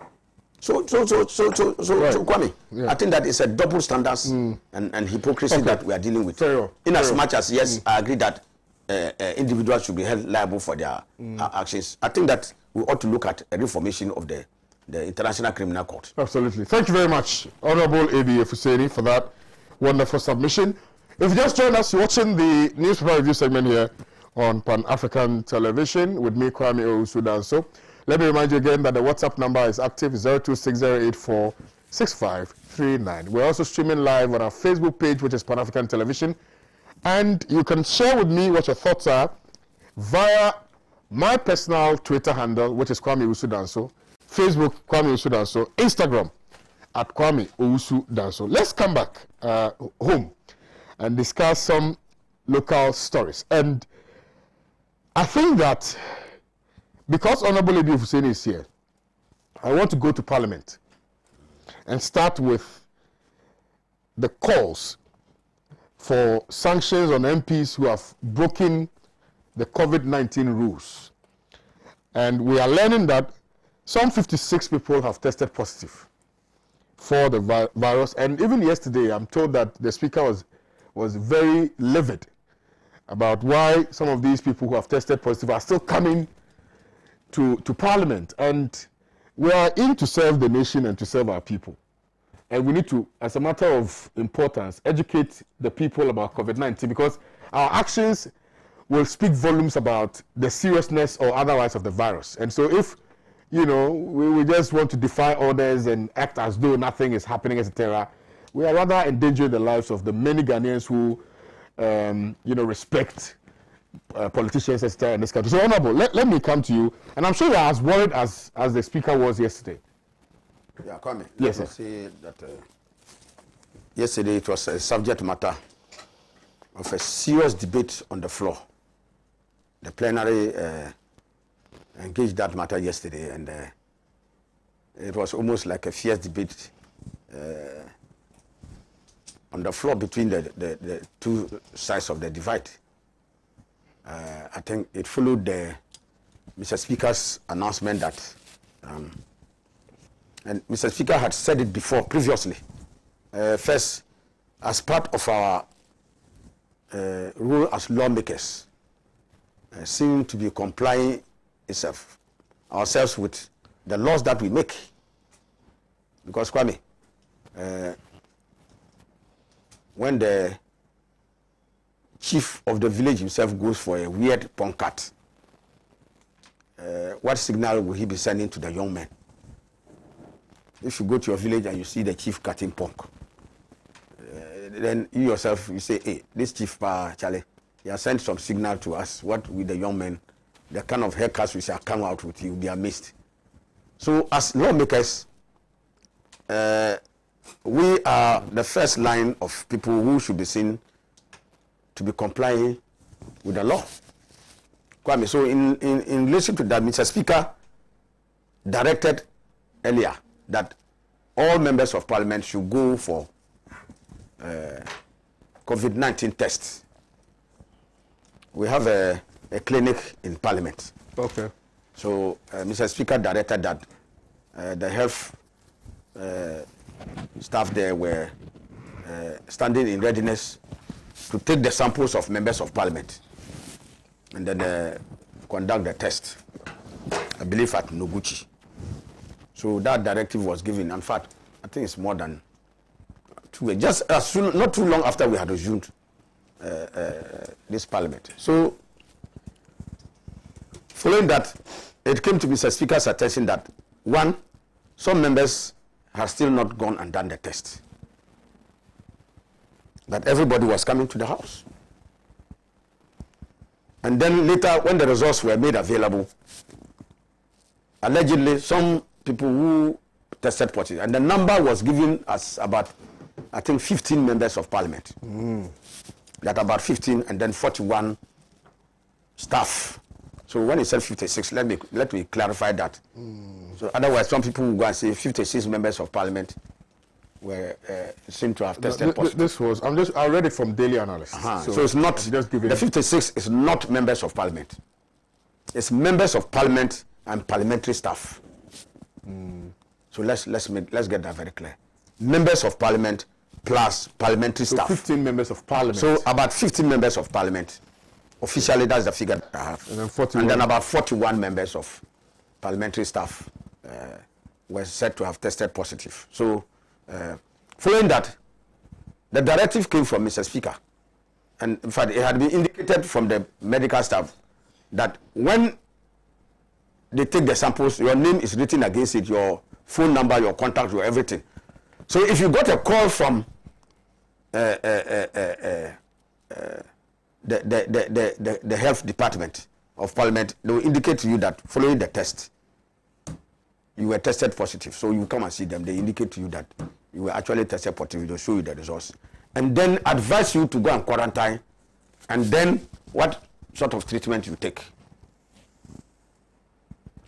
Speaker 3: So Kwame, I think that it's a double standards and hypocrisy that we are dealing with. In as much as, yes, I agree that individuals should be held liable for their actions, I think that we ought to look at a reformation of the International Criminal Court.
Speaker 1: Absolutely. Thank you very much, Honorable A.B. Efuseni, for that wonderful submission. If you just joined us, you're watching the newspaper review segment here on Pan-African Television with me, Kwame Owusu Danso. Let me remind you again that the WhatsApp number is active, 0260846539. We're also streaming live on our Facebook page, which is Pan-African Television. And you can share with me what your thoughts are via my personal Twitter handle, which is Kwame Owusu Danso, Facebook, Kwame Owusu Danso, Instagram, at Kwame Owusu Danso. Let's come back home and discuss some local stories. And I think that because Honorable A.B. Efuseni is here, I want to go to Parliament and start with the calls for sanctions on MPs who have broken the COVID-19 rules. And we are learning that some 56 people have tested positive for the virus. And even yesterday, I'm told that the speaker was very livid about why some of these people who have tested positive are still coming to Parliament. And we are in to serve the nation and to serve our people. And we need to, as a matter of importance, educate the people about COVID-19, because our actions will speak volumes about the seriousness or otherwise of the virus. And so if, we just want to defy orders and act as though nothing is happening, etc., we are rather endangering the lives of the many Ghanaians who, respect politicians, etc., in this country. So, Honorable, let me come to you. And I'm sure you are as worried as the speaker was yesterday.
Speaker 3: Yeah, Kwame.
Speaker 1: Yes,
Speaker 3: let me say that yesterday it was a subject matter of a serious debate on the floor. The plenary engaged that matter yesterday, and it was almost like a fierce debate on the floor between the two sides of the divide. I think it followed the Mr. Speaker's announcement that and Mr. Speaker had said it before, previously. First, as part of our role as lawmakers, seem to be complying ourselves with the laws that we make. Because, Kwame, when the chief of the village himself goes for a weird punk cut, what signal will he be sending to the young men? If you go to your village and you see the chief cutting punk, then you yourself, you say, hey, this chief, Charlie, he has sent some signal to us. What with the young men, the kind of haircuts we shall come out with, you will be amazed. So as lawmakers, we are the first line of people who should be seen to be complying with the law. Kwame, so in relation to that, Mr. Speaker directed earlier that all members of Parliament should go for COVID-19 tests. We have a clinic in Parliament.
Speaker 1: Okay.
Speaker 3: So Mr. Speaker directed that the health staff there were standing in readiness to take the samples of members of Parliament and then conduct the test, I believe at Noguchi. So that directive was given. In fact, I think it's more than 2 weeks. Just as soon, not too long after we had resumed this Parliament. So, following that, it came to Mr. Speaker's attention that, one, some members have still not gone and done the test. That everybody was coming to the house. And then later, when the results were made available, allegedly some people who tested positive, and the number was given as about, I think, 15 members of parliament. That about 15 and then 41 staff. So when he said 56, let me clarify that. So otherwise, some people will go and say 56 members of parliament were seem to have tested positive.
Speaker 1: This was, I read it from Daily Analyst.
Speaker 3: So it's not, the 56 is not members of parliament. It's members of parliament and parliamentary staff. So let's get that very clear. Members of parliament plus parliamentary staff.
Speaker 1: 15 members of parliament.
Speaker 3: So about 15 members of parliament. Officially, that's the figure that I have.
Speaker 1: And then
Speaker 3: about 41 members of parliamentary staff were said to have tested positive. So following that, the directive came from Mr. Speaker. And in fact, it had been indicated from the medical staff that when they take the samples, your name is written against it, your phone number, your contact, your everything. So if you got a call from the health department of parliament, they will indicate to you that following the test, you were tested positive. So you come and see them. They indicate to you that you were actually tested positive. They'll show you the results. And then advise you to go and quarantine. And then what sort of treatment you take.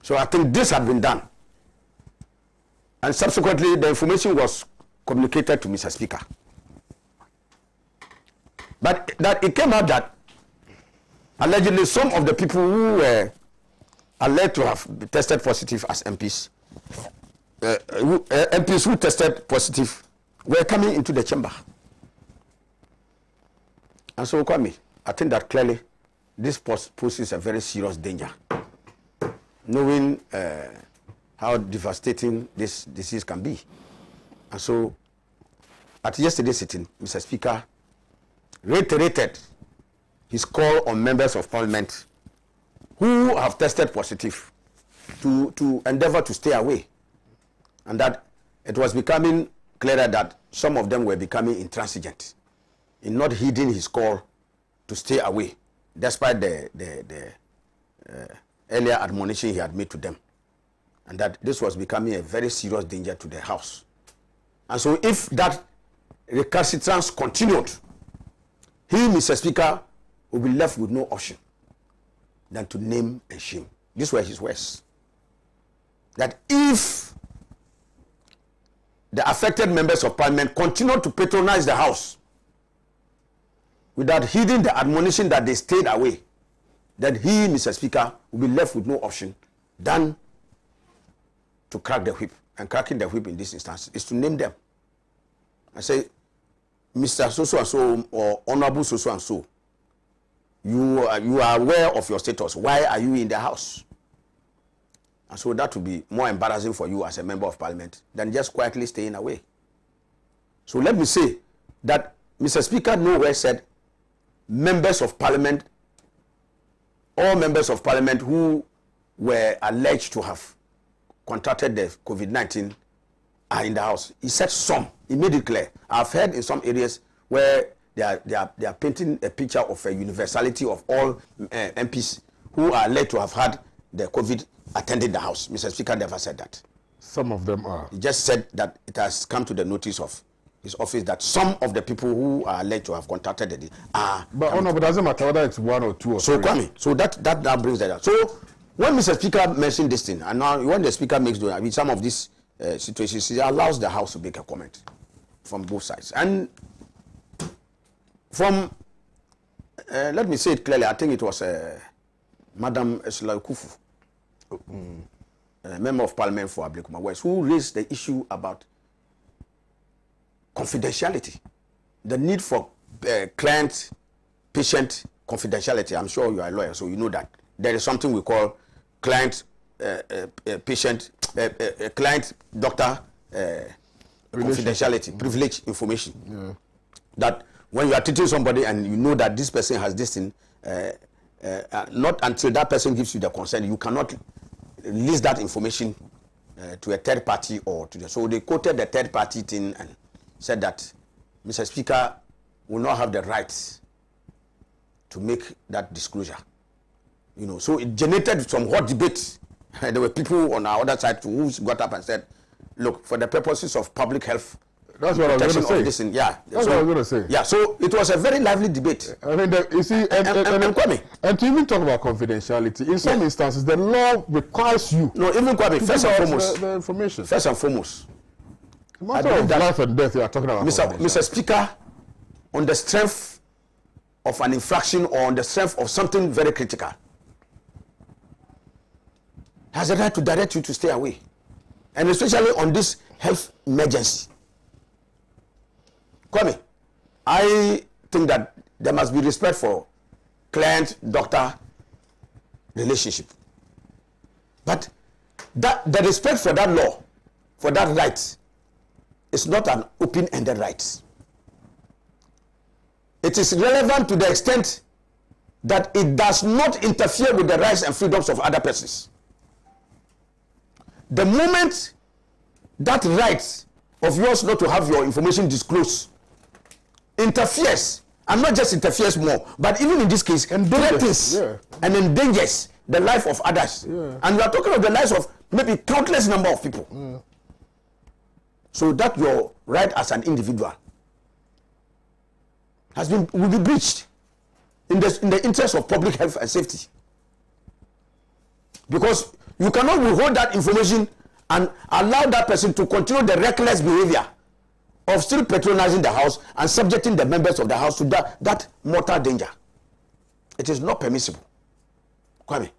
Speaker 3: So I think this had been done. And subsequently, the information was communicated to Mr. Speaker. But that it came out that allegedly some of the people who were alleged to have tested positive as MPs, MPs who tested positive were coming into the chamber. And so, Kwame, I think that clearly this poses a very serious danger, knowing how devastating this disease can be. And so, at yesterday's sitting, Mr. Speaker reiterated his call on members of parliament who have tested positive to endeavor to stay away. And that it was becoming clearer that some of them were becoming intransigent in not heeding his call to stay away, despite the earlier admonition he had made to them. And that this was becoming a very serious danger to the House. And so if that recalcitrance continued, he, Mr. Speaker, will be left with no option than to name and shame. These were his words. That if the affected members of parliament continue to patronize the House without heeding the admonition that they stayed away, then he, Mr. Speaker, will be left with no option than to crack the whip. And cracking the whip in this instance is to name them. I say, Mr. So-so-and-so or Honorable so-so-and-so, you are aware of your status. Why are you in the House? And so that will be more embarrassing for you as a member of parliament than just quietly staying away. So let me say that Mr. Speaker nowhere said members of parliament, all members of parliament who were alleged to have contracted the COVID-19 are in the House. He said some. He made it clear. I've heard in some areas where they are painting a picture of a universality of all MPs who are alleged to have had the COVID attending the House. Mr. Speaker never said that.
Speaker 1: Some of them are.
Speaker 3: He just said that it has come to the notice of his office that some of the people who are alleged to have contracted it are.
Speaker 1: But it doesn't matter whether it's one or two or
Speaker 3: so
Speaker 1: three.
Speaker 3: Kwame, so that brings that up. So when Mr. Speaker mentioned this thing, and now when the Speaker makes some of these situations, he allows the House to make a comment from both sides. And from, let me say it clearly, I think it was Madam Esla Kufu, member of parliament for Ablekuma West, who raised the issue about confidentiality, the need for client-patient confidentiality. I'm sure you are a lawyer, so you know that there is something we call client-patient, client-doctor confidentiality, privilege information. Yeah. That when you are treating somebody and you know that this person has this thing, not until that person gives you the consent, you cannot release that information to a third party or to the. So they quoted the third party thing and said that Mr. Speaker will not have the right to make that disclosure. You know, so it generated some hot debate. There were people on our other side who got up and said, look, for the purposes of public health,
Speaker 1: that's what I was going to say. That's what I was going to say.
Speaker 3: Yeah, so it was a very lively debate.
Speaker 1: I mean, you see, and to even talk about confidentiality, in some instances, the law requires you.
Speaker 3: No, even Kwame, first and foremost.
Speaker 1: The information.
Speaker 3: First and foremost.
Speaker 1: The matter of life and death, you are talking about.
Speaker 3: Mr. Speaker, on the strength of an infraction or on the strength of something very critical, has a right to direct you to stay away. And especially on this health emergency. Kwame, I think that there must be respect for client-doctor relationship. But the respect for that law, for that right, is not an open-ended right. It is relevant to the extent that it does not interfere with the rights and freedoms of other persons. The moment that right of yours not to have your information disclosed interferes, and not just interferes more, but even in this case, threatens and endangers the life of others. And we are talking of the lives of maybe countless number of people. So that your right as an individual will be breached in the interest of public health and safety. Because you cannot withhold that information and allow that person to continue the reckless behavior of still patronizing the house and subjecting the members of the house to that mortal danger. It is not permissible. Kwame.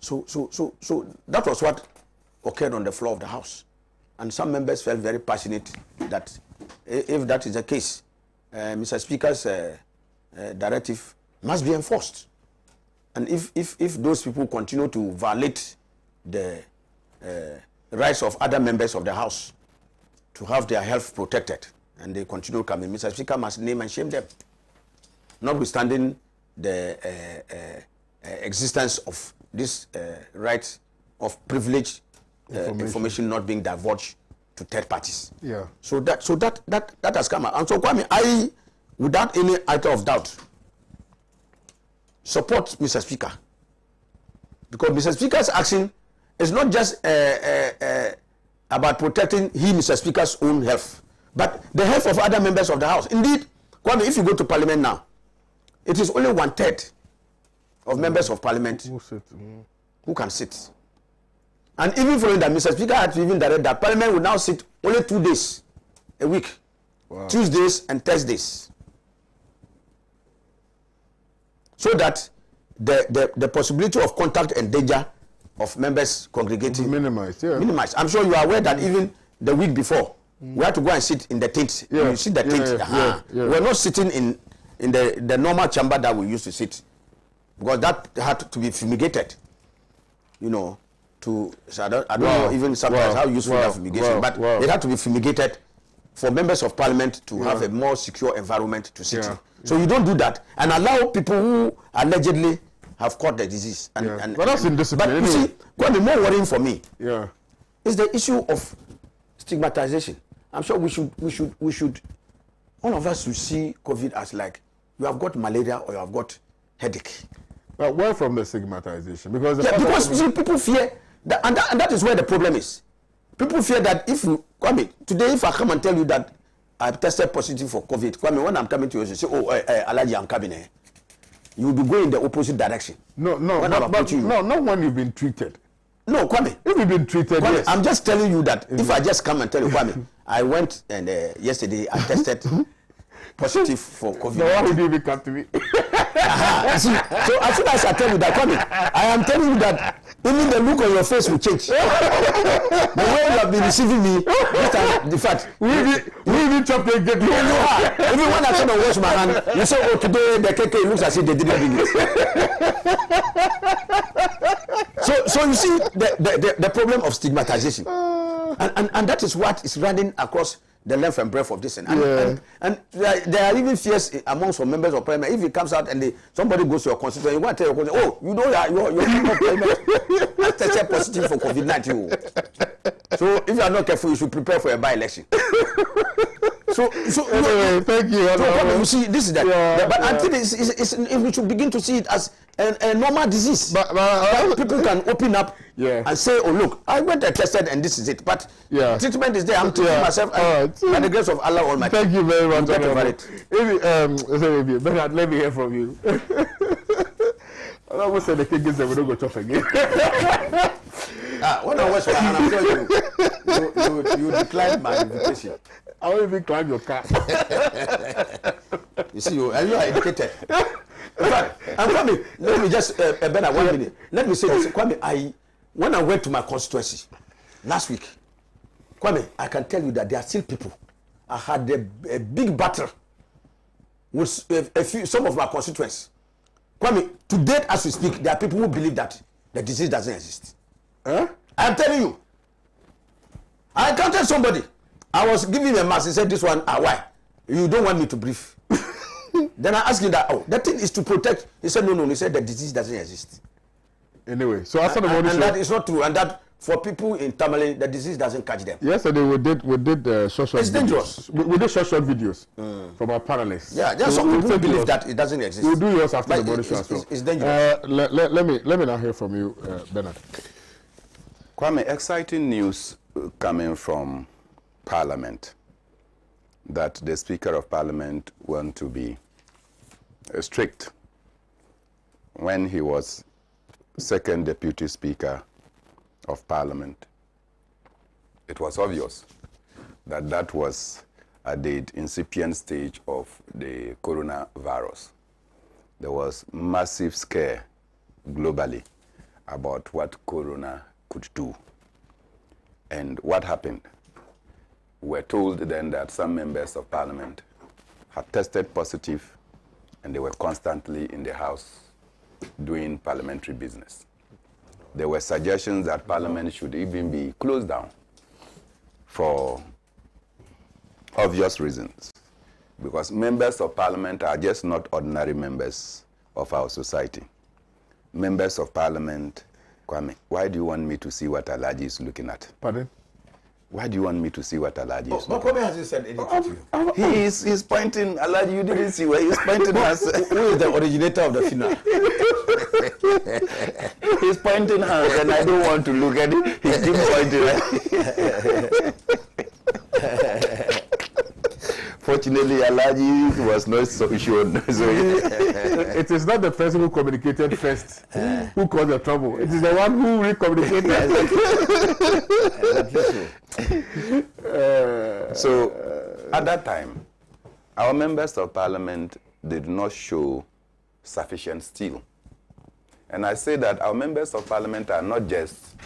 Speaker 3: So that was what occurred on the floor of the house. And some members felt very passionate that if that is the case, Mr. Speaker's directive must be enforced. And if those people continue to violate the rights of other members of the house to have their health protected, and they continue coming, Mr. Speaker must name and shame them, notwithstanding the existence of this right of privilege information not being divulged to third parties.
Speaker 1: Yeah.
Speaker 3: So that has come out. And so Kwame, I, without any item of doubt, support Mr. Speaker, because Mr. Speaker's action is not just about protecting Mr. Speaker's own health, but the health of other members of the House. Indeed, Kwame, if you go to Parliament now, it is only 1/3 of members of Parliament who can sit. And even following that, Mr. Speaker had to even direct that Parliament will now sit only 2 days a week, Tuesdays and Thursdays, so that the possibility of contact and danger of members congregating
Speaker 1: minimized.
Speaker 3: Minimized. I'm sure you are aware that even the week before, we had to go and sit in the tent. You see the tent. We're not sitting in the normal chamber that we used to sit, because that had to be fumigated. You know, so I don't know even sometimes how useful that fumigation, but it had to be fumigated for members of Parliament to have a more secure environment to sit in. So you don't do that and allow people who allegedly have caught the disease. But
Speaker 1: that's indiscipline.
Speaker 3: But you see, quite more worrying for me is the issue of stigmatization. I'm sure we should, all of us should see COVID as like, you have got malaria or you have got headache.
Speaker 1: But where from the stigmatization? Because
Speaker 3: people fear that, and that is where the problem is. People fear that if you, Kwame, today if I come and tell you that I've tested positive for COVID, Kwame, when I'm coming to you, you say, allergy, I'm coming here. You will be going in the opposite direction.
Speaker 1: No, not when you've been treated.
Speaker 3: No, Kwame.
Speaker 1: If you've been treated,
Speaker 3: Kwame,
Speaker 1: yes.
Speaker 3: I'm just telling you that if I just come and tell you, Kwame, I went and yesterday I tested positive for COVID.
Speaker 1: So why would you even come to me?
Speaker 3: So as soon as I tell you that, Kwame, I am telling you that even the look on your face will change. The way you have been receiving me, this time, the fact.
Speaker 1: We even chop and get you.
Speaker 3: Even when I come and wash my hand, you say, oh, today the cake looks as if they didn't bring it. So you see the problem of stigmatization. And that is what is running across the length and breadth of this thing. And there are even fears among some members of parliament. If it comes out and somebody goes to your constituency, you want to tell your constituency, oh, you know your member of parliament has tested positive for COVID-19. So if you are not careful, you should prepare for a by-election. So
Speaker 1: anyway, thank you.
Speaker 3: So you see, this is that. But I think we should begin to see it as a normal disease. But people can open up and say, oh look, I went and tested and this is it. But treatment is there. I'm treating myself by the grace of Allah Almighty.
Speaker 1: Thank you very much.
Speaker 3: Bernard,
Speaker 1: let me hear from you. I almost said the king is that we don't go chop again.
Speaker 3: When I was and I'm sure you declined my invitation.
Speaker 1: I won't even climb your car.
Speaker 3: You see, you are educated. But Kwame, let me just Bernard, 1 minute. Let me say this, Kwame. When I went to my constituency last week, Kwame, I can tell you that there are still people. I had a big battle with some of my constituents. Kwame, to date as we speak, there are people who believe that the disease doesn't exist. I'm telling you. I encountered somebody. I was giving him a mask. He said, this one, why? You don't want me to breathe. Then I asked him that, the thing is to protect. He said, no. He said, the disease doesn't exist.
Speaker 1: Anyway, so after the morning show.
Speaker 3: And that is not true. And that for people in Tamale, the disease doesn't catch them.
Speaker 1: Yesterday we did short
Speaker 3: it's
Speaker 1: videos.
Speaker 3: Dangerous.
Speaker 1: We did short videos from our panelists.
Speaker 3: Yeah, there are some people who believe that it doesn't exist.
Speaker 1: We'll do yours after the morning show as well.
Speaker 3: It's dangerous.
Speaker 1: Let me now hear from you, Bernard.
Speaker 2: Kwame, exciting news coming from Parliament that the Speaker of Parliament want to be strict. When he was second Deputy Speaker of Parliament, it was obvious that that was at the incipient stage of the coronavirus. There was massive scare globally about what corona could do. And what happened? We're told then that some members of Parliament had tested positive and they were constantly in the House doing parliamentary business. There were suggestions that Parliament should even be closed down for obvious reasons, because members of Parliament are just not ordinary members of our society. Members of Parliament, Kwame, why do you want me to see what Alaji is looking at?
Speaker 1: Pardon?
Speaker 2: Why do you want me to see what Alaji is looking
Speaker 3: at? Kwame hasn't said anything to you.
Speaker 2: He's pointing, Alaji, you didn't see where he's pointing us.
Speaker 3: Who is the originator of the funeral?
Speaker 2: He's pointing hands and I don't want to look at it. He keeps pointing. Fortunately, Alaji was not so sure.
Speaker 1: It is not the person who communicated first who caused the trouble. It is the one who re-communicated.
Speaker 2: So, at that time, our members of Parliament did not show sufficient steel. And I say that our members of Parliament are not just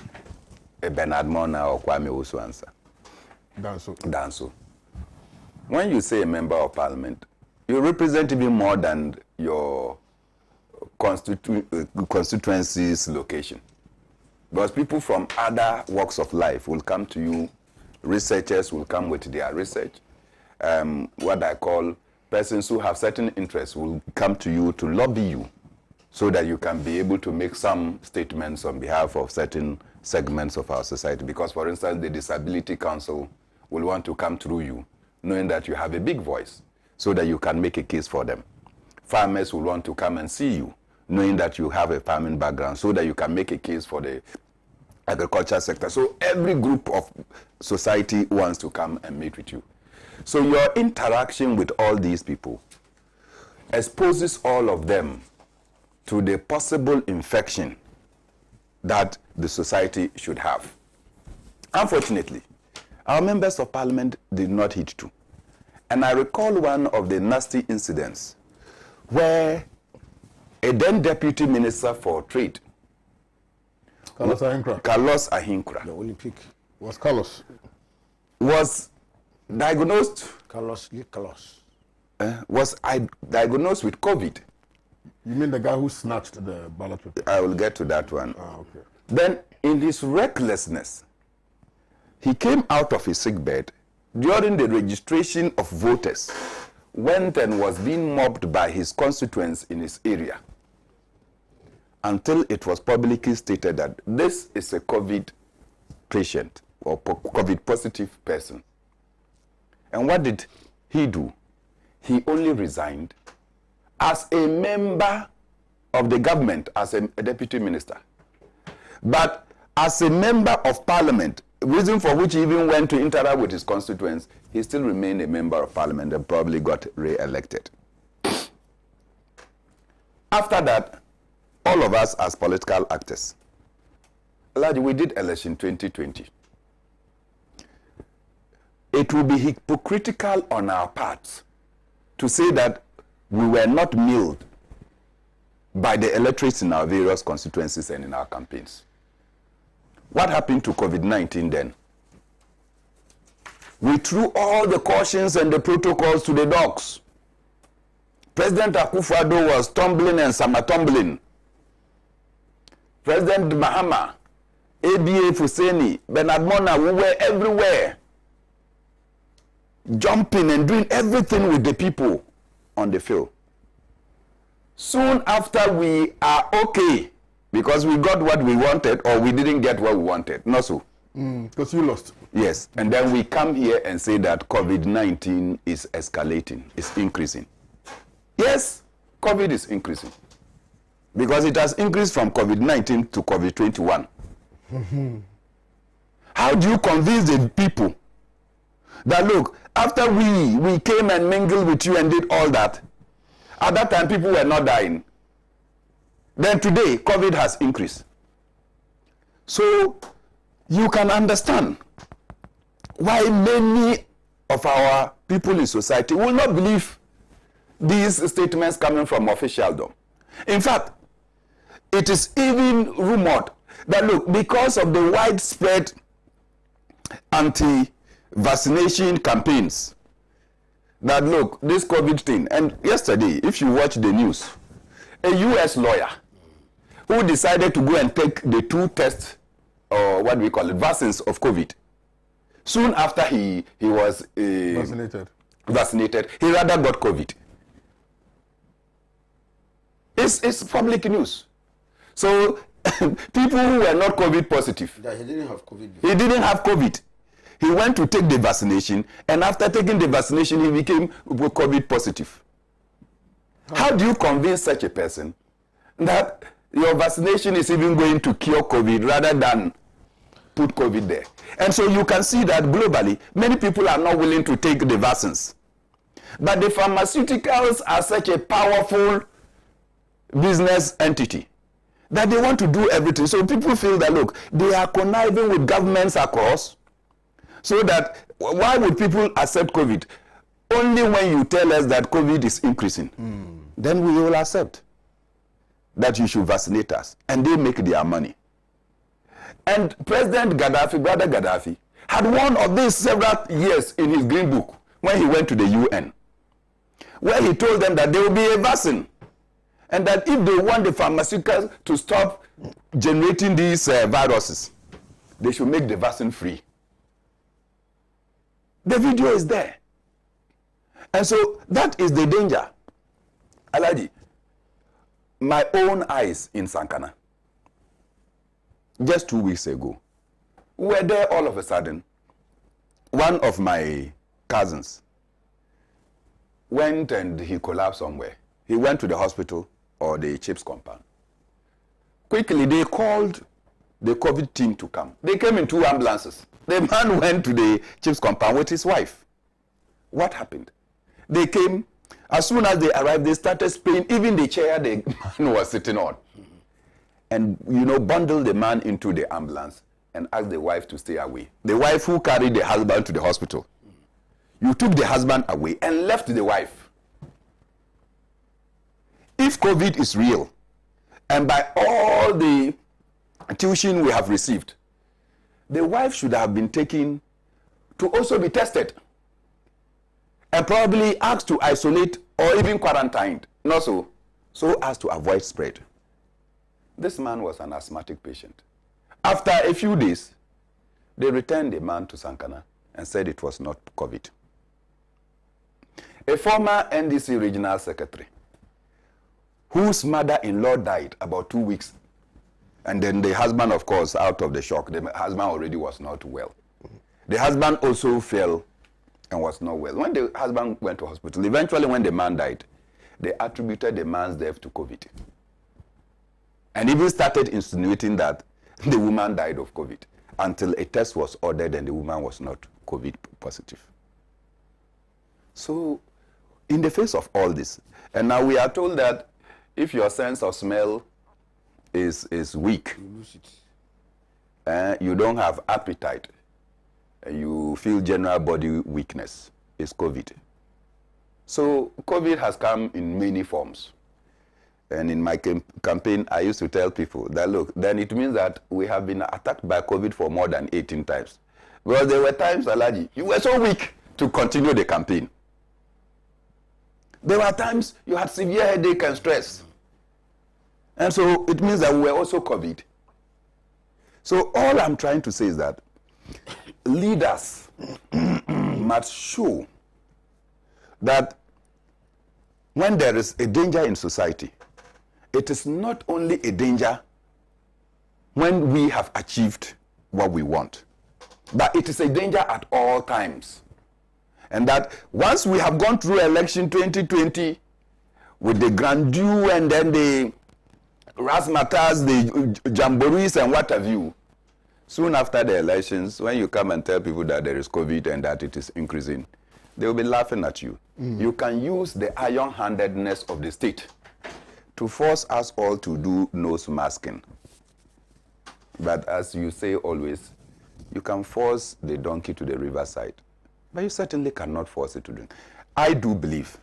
Speaker 2: a Bernard Mona or Kwame Owusu. Danso. When you say a member of Parliament, you represent even more than your constituency's location. Because people from other walks of life will come to you, researchers will come with their research. What I call persons who have certain interests will come to you to lobby you so that you can be able to make some statements on behalf of certain segments of our society. Because, for instance, the Disability Council will want to come through you, knowing that you have a big voice, so that you can make a case for them. Farmers will want to come and see you, knowing that you have a farming background, so that you can make a case for the agriculture sector. So every group of society wants to come and meet with you. So your interaction with all these people exposes all of them to the possible infection that the society should have. Unfortunately, our members of Parliament did not hit to. And I recall one of the nasty incidents where a then Deputy Minister for Trade,
Speaker 1: Carlos
Speaker 2: Ahinkra,
Speaker 3: the Olympic,
Speaker 1: was Carlos,
Speaker 2: was diagnosed. Was diagnosed with COVID.
Speaker 1: You mean the guy who snatched the ballot paper?
Speaker 2: I will get to that one.
Speaker 1: Okay.
Speaker 2: Then, in his recklessness, he came out of his sick bed, during the registration of voters, went and was being mobbed by his constituents in his area until it was publicly stated that this is a COVID patient or COVID positive person. And what did he do? He only resigned as a member of the government, as a deputy minister. But as a member of parliament, reason for which he even went to interact with his constituents, he still remained a member of parliament and probably got re-elected. After that, all of us as political actors, we did election 2020. It will be hypocritical on our part to say that we were not milled by the electorates in our various constituencies and in our campaigns. What happened to COVID-19 then? We threw all the cautions and the protocols to the dogs. President Akufo-Addo was tumbling and summer-tumbling. President Mahama, ABA Fuseni, Bernard Mona, we were everywhere, jumping and doing everything with the people on the field. Soon after, we are okay because we got what we wanted or we didn't get what we wanted. Not so.
Speaker 1: Because you lost.
Speaker 2: Yes. And then we come here and say that COVID-19 is escalating, it's increasing. Yes, COVID is increasing. Because it has increased from COVID-19 to COVID-21. How do you convince the people that, look, after we came and mingled with you and did all that, at that time people were not dying. Then today, COVID has increased. So you can understand why many of our people in society will not believe these statements coming from officialdom. In fact, it is even rumored that, look, because of the widespread anti-vaccination campaigns, that, look, this COVID thing, and yesterday, if you watch the news, a U.S. lawyer who decided to go and take the 2 tests, or what we call it, vaccines of COVID, soon after he was vaccinated, he rather got COVID. It's public news. So people who were not COVID positive.
Speaker 3: Yeah, he didn't have COVID before.
Speaker 2: He didn't have COVID. He went to take the vaccination, and after taking the vaccination, he became COVID positive. How do you convince such a person that your vaccination is even going to cure COVID rather than put COVID there? And so you can see that globally, many people are not willing to take the vaccines. But the pharmaceuticals are such a powerful business entity that they want to do everything. So people feel that, look, they are conniving with governments across, so that why would people accept COVID? Only when you tell us that COVID is increasing, then we will accept that you should vaccinate us, and they make their money. And President Gaddafi, Brother Gaddafi, had one of these several years in his green book when he went to the UN, where he told them that there will be a vaccine, and that if they want the pharmaceuticals to stop generating these viruses, they should make the vaccine free. The video is there. And so that is the danger. Alaji, my own eyes in Sankana, just 2 weeks ago, we were there all of a sudden. One of my cousins went and he collapsed somewhere. He went to the hospital or the CHIPS compound. Quickly, they called the COVID team to come. They came in 2 ambulances. The man went to the CHIPS compound with his wife. What happened? They came. As soon as they arrived, they started spraying even the chair the man was sitting on. And, bundled the man into the ambulance and asked the wife to stay away. The wife who carried the husband to the hospital. You took the husband away and left the wife. If COVID is real, and by all the tuition we have received, the wife should have been taken to also be tested and probably asked to isolate or even quarantined, not so as to avoid spread. This man was an asthmatic patient. After a few days, they returned the man to Sankana and said it was not COVID. A former NDC regional secretary, whose mother-in-law died about 2 weeks, and then the husband, of course, out of the shock, the husband already was not well. The husband also fell and was not well. When the husband went to hospital, eventually when the man died, they attributed the man's death to COVID. And even started insinuating that the woman died of COVID until a test was ordered and the woman was not COVID positive. So, in the face of all this, and now we are told that if your sense of smell is weak,
Speaker 3: You lose it.
Speaker 2: you don't have appetite, you feel general body weakness, it's COVID. So COVID has come in many forms. And in my campaign, I used to tell people that, look, then it means that we have been attacked by COVID for more than 18 times. Well, there were times, Alaji, you were so weak to continue the campaign. There were times you had severe headache and stress. And so it means that we were also COVID. So all I'm trying to say is that leaders must show that when there is a danger in society, it is not only a danger when we have achieved what we want, but it is a danger at all times. And that once we have gone through election 2020 with the grandeur and then the razzmatazz, the jamborees and what have you, soon after the elections, when you come and tell people that there is COVID and that it is increasing, they will be laughing at you. You can use the iron-handedness of the state to force us all to do nose masking. But as you say always, you can force the donkey to the riverside, but you certainly cannot force it to drink. I do believe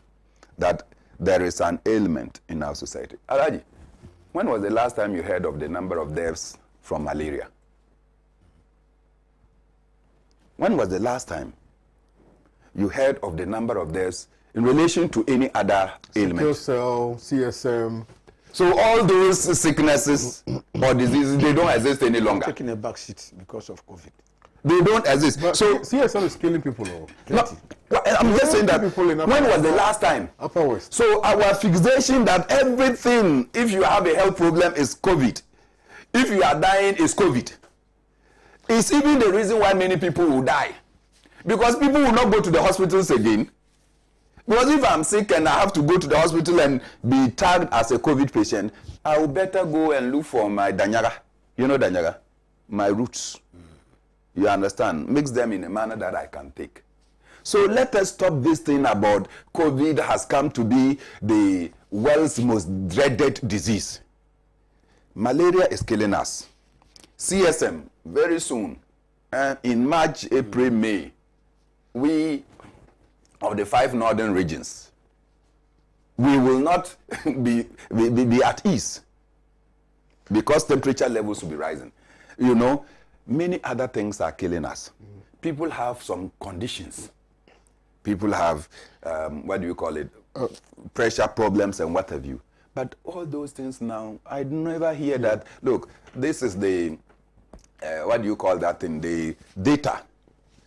Speaker 2: that there is an ailment in our society. Alaji, when was the last time you heard of the number of deaths from malaria? When was the last time you heard of the number of deaths in relation to any other ailment?
Speaker 1: Sickle cell, CSM.
Speaker 2: So all those sicknesses or diseases, they don't exist any longer.
Speaker 3: Taking a back seat because of COVID.
Speaker 2: They don't exist.
Speaker 1: But
Speaker 2: So
Speaker 1: CSM is killing people.
Speaker 2: no, I'm just saying that when was the last time?
Speaker 1: Upper West.
Speaker 2: So our fixation that everything, if you have a health problem, is COVID. If you are dying, is COVID. It's even the reason why many people will die. Because people will not go to the hospitals again. Because if I'm sick and I have to go to the hospital and be tagged as a COVID patient, I will better go and look for my danyaga. You know danyaga? My roots. You understand? Mix them in a manner that I can take. So let us stop this thing about COVID has come to be the world's most dreaded disease. Malaria is killing us. CSM, very soon, in March, April, May, we, of the 5 northern regions, we will not be at ease because temperature levels will be rising. You know, many other things are killing us. People have some conditions. People have, what do you call it, pressure problems and what have you. But all those things now, I never hear that, look, this is the, what do you call that thing, the data,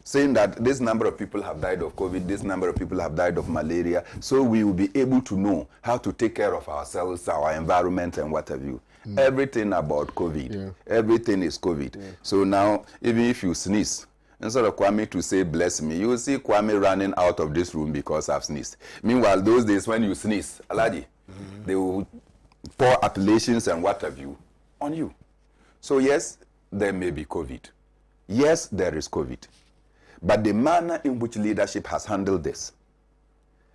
Speaker 2: saying that this number of people have died of COVID, this number of people have died of malaria, so we will be able to know how to take care of ourselves, our environment and what have you. Everything about COVID, everything is COVID. So now, even if you sneeze, instead of Kwame to say, bless me, you will see Kwame running out of this room because I've sneezed. Meanwhile, those days when you sneeze, Aladi, they will pour appellations and what have you on you. So yes, there may be COVID. Yes, there is COVID. But the manner in which leadership has handled this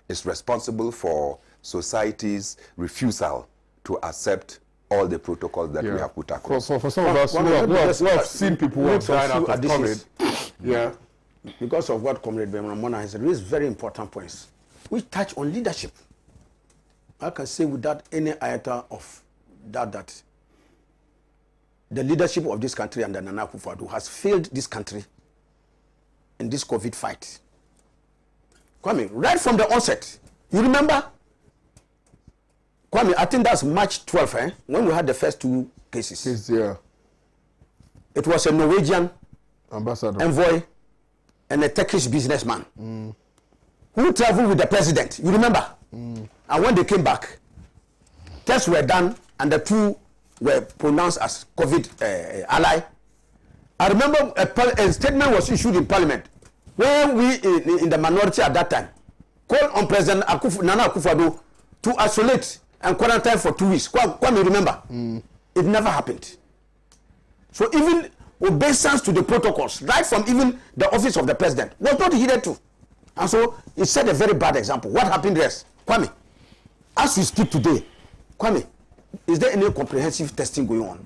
Speaker 2: is responsible for society's refusal to accept all the protocols that we have put across.
Speaker 1: For some of us who have seen people who have died out of COVID,
Speaker 3: because of what Comrade Bemramona has raised very important points, which touch on leadership. I can say without any iota of doubt that the leadership of this country under Nana Akufo-Addo has failed this country in this COVID fight. Kwame, right from the onset, you remember? Kwame, I think that's March 12th, when we had the first 2 cases.
Speaker 1: yeah.
Speaker 3: It was a Norwegian
Speaker 1: ambassador
Speaker 3: envoy and a Turkish businessman who traveled with the president. You remember? And when they came back, tests were done and the two were pronounced as COVID ally. I remember a statement was issued in Parliament when we in the minority at that time called on President Nana Akufo-Addo to isolate and quarantine for 2 weeks. Kwame, remember? It never happened. So even obeisance to the protocols, right from even the office of the president, was not adhered to. And so it set a very bad example. What happened rest? Kwame, as we speak today, Kwame, is there any comprehensive testing going on?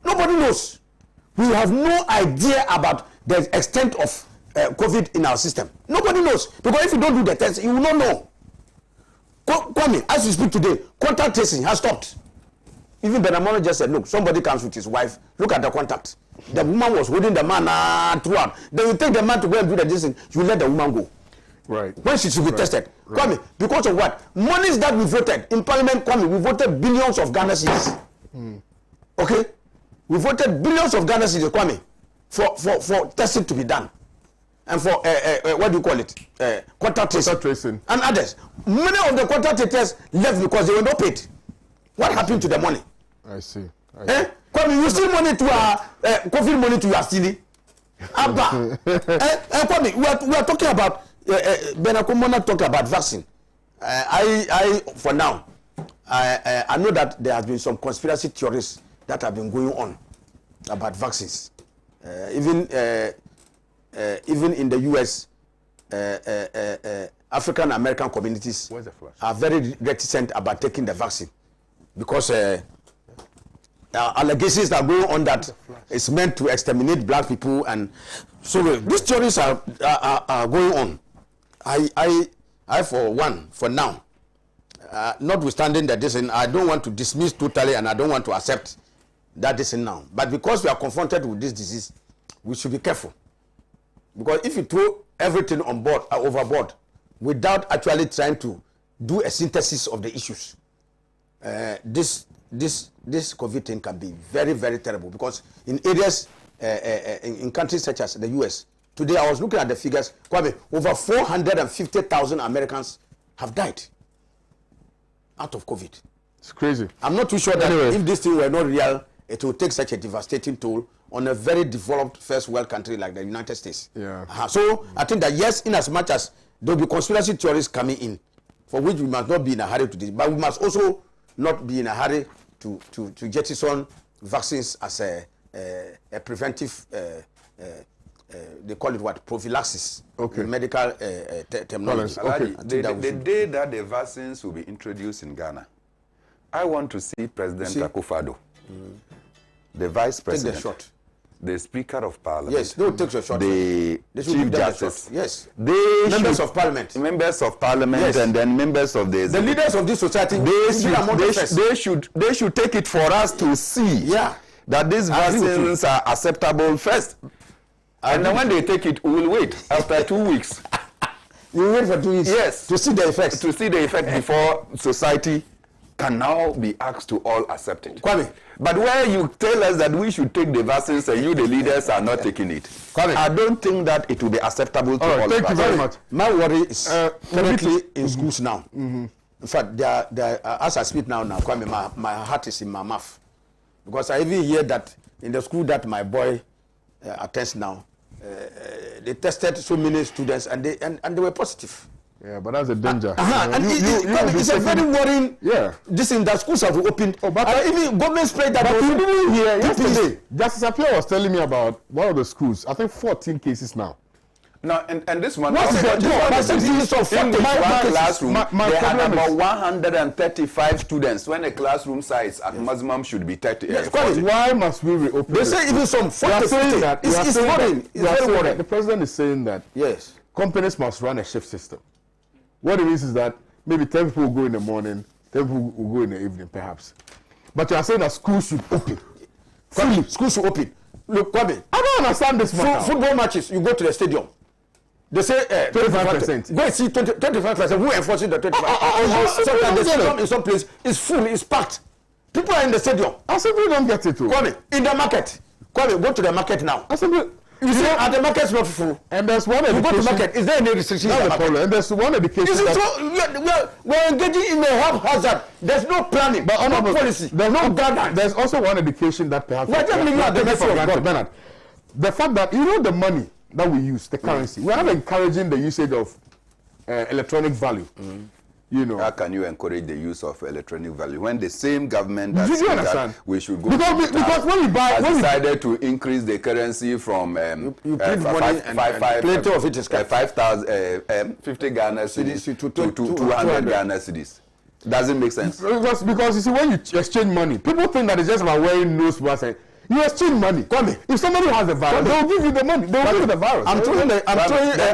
Speaker 3: Nobody knows. We have no idea about the extent of COVID in our system. Nobody knows. Because if you don't do the test, you will not know. Kwame, as we speak today, contact tracing has stopped. Even Benamono just said, look, somebody comes with his wife, look at the contact. The woman was holding the man throughout. Then you take the man to go and do the distance, you let the woman go.
Speaker 1: Right.
Speaker 3: When she should be tested. Right. Kwame, because of what? Monies that we voted in Parliament, Kwame, we voted billions of Ghana cedis. Okay? We voted billions of Ghana cedis, Kwame, for testing to be done. And for, what do you call it? Contact tracing. And others. Many of the contact tracers left because they were not paid. What happened to the money?
Speaker 1: I see.
Speaker 3: Kwame, you steal money to COVID money to your stealing. Abba. Kwame, we are talking about Benakomona talking about vaccine. I for now, I know that there has been some conspiracy theories that have been going on about vaccines. Even in the US, African American communities are very reticent about taking the vaccine because allegations that are going on that it's meant to exterminate black people, and so these theories are going on. I for one, for now, notwithstanding that this, I don't want to dismiss totally, and I don't want to accept that this now. But because we are confronted with this disease, we should be careful. Because if you throw everything on board, overboard, without actually trying to do a synthesis of the issues, this COVID thing can be very, very terrible. Because in areas, in countries such as the US, today I was looking at the figures, Kwame, over 450,000 Americans have died out of COVID.
Speaker 1: It's crazy.
Speaker 3: I'm not too sure that if this thing were not real, it will take such a devastating toll on a very developed first world country like the United States.
Speaker 1: Yeah.
Speaker 3: So I think that yes, in as much as there will be conspiracy theories coming in, for which we must not be in a hurry to this, but we must also not be in a hurry to jettison vaccines as a preventive, they call it what? Prophylaxis.
Speaker 1: Okay.
Speaker 3: Medical terminology.
Speaker 1: Okay.
Speaker 2: The day that the vaccines will be introduced in Ghana, I want to see President Akufo-Addo, the Vice President,
Speaker 3: take the shot.
Speaker 2: The Speaker of Parliament.
Speaker 3: Yes, they will take your shot.
Speaker 2: The Chief Justice.
Speaker 3: Yes.
Speaker 2: Members
Speaker 3: of Parliament.
Speaker 2: Members of Parliament, yes. And then members of the
Speaker 3: leaders of this society.
Speaker 2: They should take it for us to see that these vaccines are acceptable first. And then when they take it, we will wait after 2 weeks.
Speaker 3: You will wait for 2 weeks?
Speaker 2: Yes.
Speaker 3: To see the effects.
Speaker 2: To see the effect before society can now be asked to all accept it.
Speaker 3: Kwame.
Speaker 2: But where you tell us that we should take the vaccines and you, the leaders, are not taking it, Kwame, I don't think that it will be acceptable to all.
Speaker 1: Thank you very much.
Speaker 3: My worry is currently in schools now. In fact, as I speak now, Kwame, my heart is in my mouth. Because I even hear that in the school that my boy attends now, they tested so many students and they were positive.
Speaker 1: Yeah, but that's a danger.
Speaker 3: It's a very worrying.
Speaker 1: Yeah.
Speaker 3: This in the schools have opened. Oh, but even government spread that.
Speaker 1: But you didn't hear yesterday. Justice Appiah was telling me about one of the schools. I think 14 cases now.
Speaker 2: No, and this one.
Speaker 3: What's
Speaker 2: in my classroom, they had about 135 students when the classroom size at maximum should be 30.
Speaker 1: Yes, why must we reopen?
Speaker 3: They say even some 40. It's worrying. It's very worrying.
Speaker 1: The president is saying that companies must run a shift system. What it means is that maybe 10 people will go in the morning, 10 people will go in the evening, perhaps. But you are saying that schools should open. Schools should open. Look, Kwame, I don't understand this matter. Football matches, you go to the stadium. They say 25%. Go and see 25%. Who enforces the 25%? Sometimes the stadium in some place is full, it's packed. People are in the stadium. I simply don't get it too.
Speaker 3: Kwame, in the market. Kwame, go to the market now. You see, at the market's not full.
Speaker 1: And there's one
Speaker 3: You go to
Speaker 1: education.
Speaker 3: market. Is there any restriction?
Speaker 1: That's the problem. And there's one education.
Speaker 3: You see,
Speaker 1: that,
Speaker 3: so we're engaging in a haphazard. There's no planning,
Speaker 1: but
Speaker 3: no policy,
Speaker 1: there's
Speaker 3: no guidance.
Speaker 1: There's also one education that perhaps
Speaker 3: We're just living at the mercy of God.
Speaker 1: Bernard, the fact that you know the money that we use, the currency, we're not encouraging the usage of electronic value. You know,
Speaker 2: how can you encourage the use of electronic value when the same government that
Speaker 1: Do you
Speaker 2: said
Speaker 1: understand?
Speaker 2: that we should go
Speaker 1: because when you buy,
Speaker 2: has
Speaker 1: when you,
Speaker 2: decided to increase the currency from
Speaker 3: you print money and plenty of it is kept.
Speaker 2: 50 Ghana cedis to 200 Ghana cedis. Doesn't make sense.
Speaker 1: because you see, when you exchange money, people think that it's just about wearing nose mask. You exchange money. Kwame, if somebody has a virus, they'll give you the money. They'll give you the virus.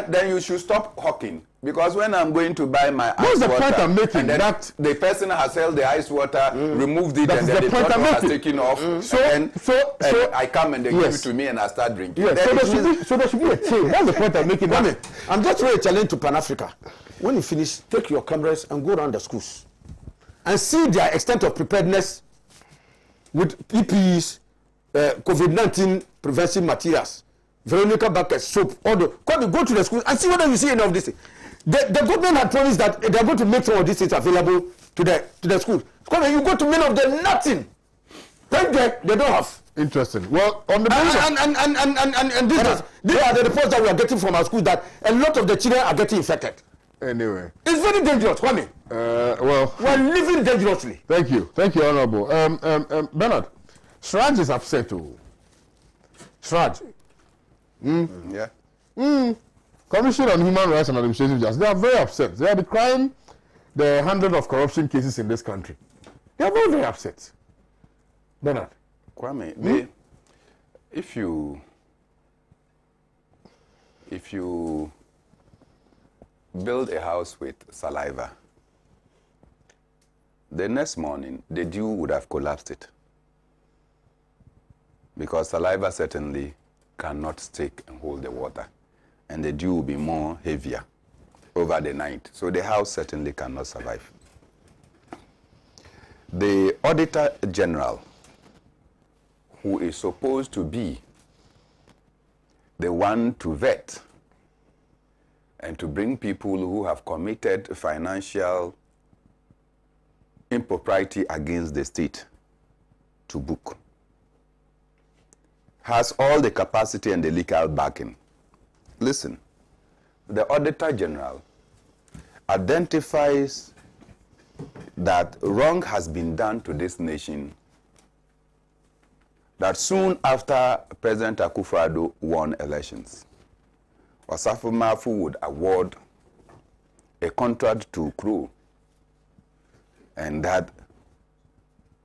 Speaker 2: Then you should stop hawking. Because when I'm going to buy my ice water,
Speaker 1: what's the point I'm making?
Speaker 2: and then
Speaker 1: That
Speaker 2: the person has held the ice water, removed it,
Speaker 1: That
Speaker 2: and
Speaker 1: is
Speaker 2: then
Speaker 1: the
Speaker 2: the
Speaker 1: point I'm
Speaker 2: bottle has
Speaker 1: making.
Speaker 2: taken off,
Speaker 1: So
Speaker 2: I come and they give it to me and I start drinking.
Speaker 1: Yes,
Speaker 2: Then
Speaker 1: there should be a change. That's the point I'm making.
Speaker 3: Kwame, I'm just throwing a challenge to Pan-Africa. When you finish, take your cameras and go around the schools and see their extent of preparedness with PPEs, COVID-19 prevention materials, Veronica buckets, soap, all the. Kwame, go to the schools and see whether you see any of this. The government had promised that they are going to make some of these things available to the schools. Kwame, you go to many of them, nothing. Right there, they don't have.
Speaker 1: Interesting. Well, on the
Speaker 3: and these are the reports that we are getting from our schools that a lot of the children are getting infected.
Speaker 1: Anyway,
Speaker 3: It's very dangerous, Kwame.
Speaker 1: well,
Speaker 3: We're living dangerously.
Speaker 1: thank you, Honourable. Bernard, Sraj is upset too. Sraj,
Speaker 2: yeah.
Speaker 1: Commission on Human Rights and Administrative Justice, they are very upset. They are decrying the hundred of corruption cases in this country. They are very, very upset. Bernard.
Speaker 2: Kwame, if you build a house with saliva, the next morning the dew would have collapsed it, because saliva certainly cannot stick and hold the water, and the dew will be more heavier over the night, so the house certainly cannot survive. The Auditor General, who is supposed to be the one to vet and to bring people who have committed financial impropriety against the state to book, has all the capacity and the legal backing. Listen, the Auditor General identifies that wrong has been done to this nation, that soon after President Akufo-Addo won elections, Osafo Mafu would award a contract to Crew, and that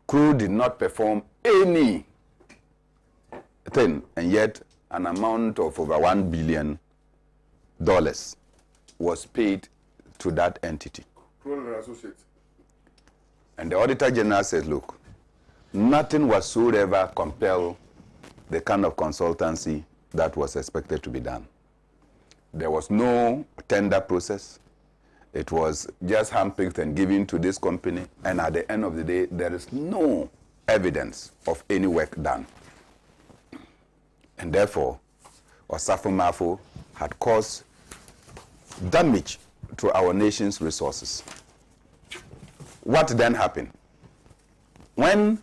Speaker 2: Crew did not perform any thing, and yet an amount of over $1 billion was paid to that entity. And the Auditor General says, look, nothing whatsoever compelled the kind of consultancy that was expected to be done. There was no tender process. It was just handpicked and given to this company, and at the end of the day, there is no evidence of any work done. And therefore, Osafo Mafu had caused damage to our nation's resources. What then happened? When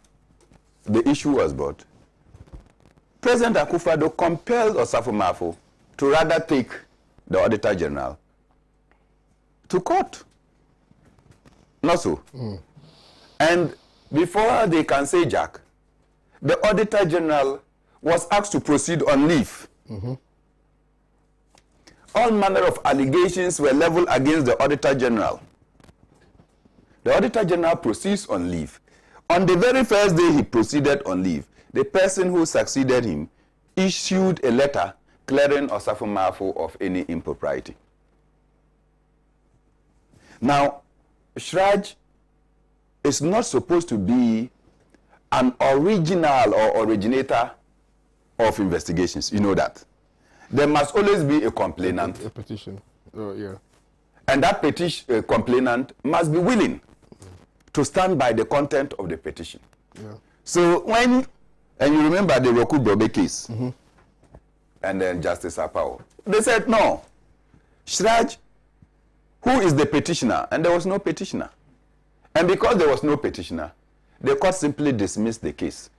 Speaker 2: the issue was brought, President Akufo-Addo compelled Osafo Mafu to rather take the Auditor General to court. Not so. And before they can say Jack, the Auditor General was asked to proceed on leave. All manner of allegations were leveled against the Auditor General. The Auditor General proceeds on leave. On the very first day he proceeded on leave, the person who succeeded him issued a letter clearing Osafo Mafu of any impropriety. Now, Sraj is not supposed to be an original or originator of investigations. You know that. There must always be a complainant.
Speaker 1: A petition. Oh, yeah.
Speaker 2: And that complainant must be willing to stand by the content of the petition.
Speaker 1: Yeah.
Speaker 2: So and you remember the Roku Brobe case, and then Justice Apao. They said, no, Shraj, who is the petitioner? And there was no petitioner. And because there was no petitioner, the court simply dismissed the case,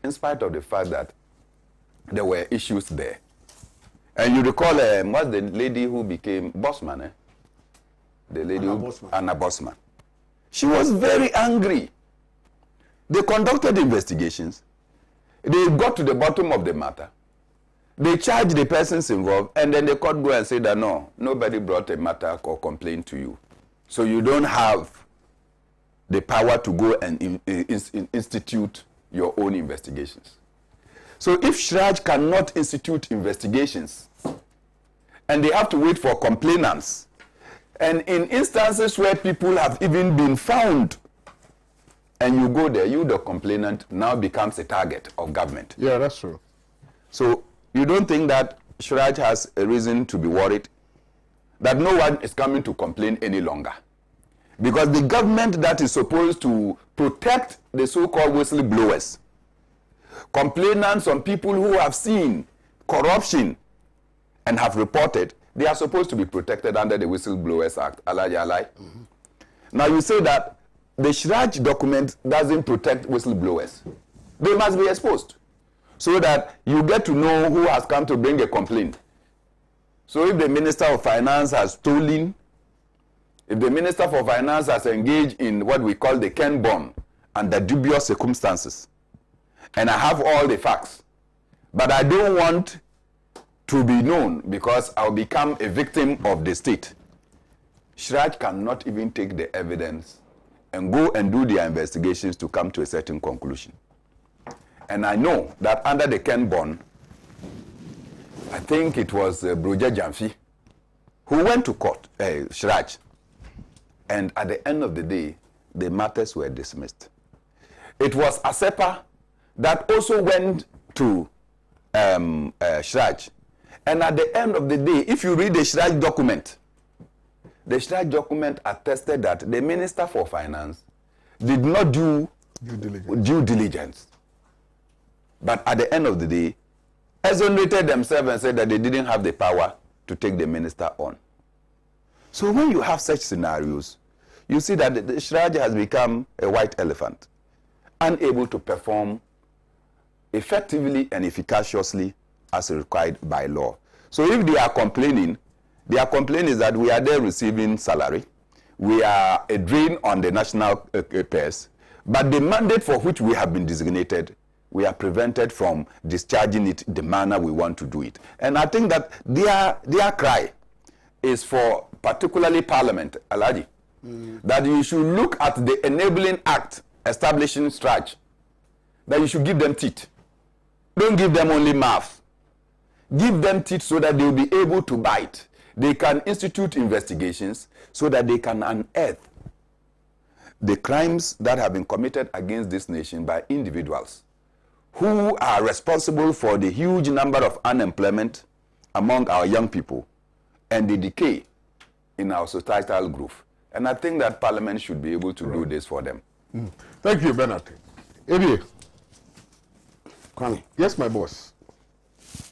Speaker 2: in spite of the fact that there were issues there. And you recall, what's the lady who became Bossman? The lady Anna Bossman. She was very angry. They conducted investigations. They got to the bottom of the matter. They charged the persons involved, and then the court go and say that no, nobody brought a matter or complaint to you. So you don't have the power to go and institute your own investigations. So if Shraj cannot institute investigations, and they have to wait for complainants, and in instances where people have even been found, and you go there, you, the complainant, now becomes a target of government.
Speaker 1: Yeah, that's true.
Speaker 2: So you don't think that Shraj has a reason to be worried? That no one is coming to complain any longer? Because the government that is supposed to protect the so-called whistleblowers, complainants on people who have seen corruption and have reported, they are supposed to be protected under the Whistleblowers Act. Now you say that the Shraj document doesn't protect whistleblowers. They must be exposed so that you get to know who has come to bring a complaint. So if the Minister of Finance has stolen, if the Minister for Finance has engaged in what we call the Ken Bond under dubious circumstances, and I have all the facts, but I don't want to be known because I'll become a victim of the state, Shraj cannot even take the evidence and go and do their investigations to come to a certain conclusion. And I know that under the Ken Bond, I think it was Broja Jamfi who went to court, Shraj, and at the end of the day, the matters were dismissed. It was Asepa that also went to Shraj, and at the end of the day, if you read the Shraj document attested that the Minister for Finance did not do due diligence. But at the end of the day, exonerated themselves and said that they didn't have the power to take the minister on. So when you have such scenarios, you see that the Shraj has become a white elephant, unable to perform effectively and efficaciously as required by law. So if they are complaining, their complaint is that we are there receiving salary, we are a drain on the national purse, but the mandate for which we have been designated, we are prevented from discharging it the manner we want to do it. And I think that their cry is for particularly Parliament, Alaji, that you should look at the enabling act establishing Shraj, that you should give them teeth. Don't give them only mouth. Give them teeth so that they will be able to bite. They can institute investigations so that they can unearth the crimes that have been committed against this nation by individuals who are responsible for the huge number of unemployment among our young people and the decay in our societal growth. And I think that Parliament should be able to do this for them.
Speaker 1: Thank you, Bernard. Ebi.
Speaker 3: Kwame.
Speaker 1: Yes, my boss.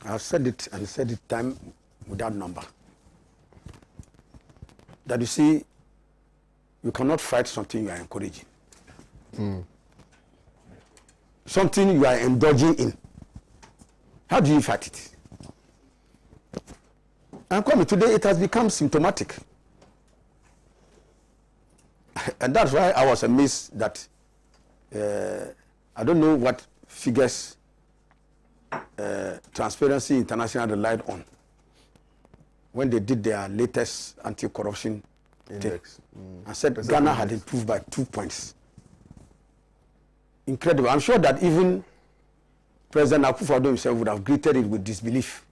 Speaker 3: I've said it and said it time without number. That you see, you cannot fight something you are encouraging. Something you are indulging in. How do you fight it? And Kwame, today it has become symptomatic. And that's why I was amazed that I don't know what figures Transparency International relied on when they did their latest anti-corruption index. I said Ghana had improved by 2 points. Incredible. I'm sure that even President Akufo-Addo himself would have greeted it with disbelief.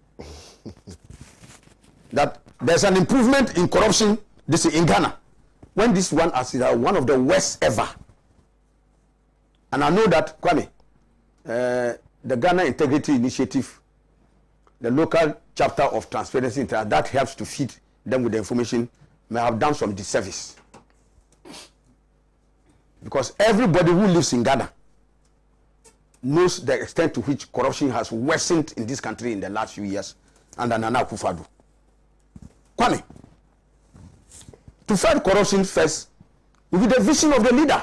Speaker 3: That there's an improvement in corruption this in Ghana, when this one is one of the worst ever. And I know that, Kwame, the Ghana Integrity Initiative, the local chapter of Transparency International, that helps to feed them with the information, may have done some disservice. Because everybody who lives in Ghana knows the extent to which corruption has worsened in this country in the last few years under Nana Akufo-Addo. Kwame, to fight corruption first will be the vision of the leader.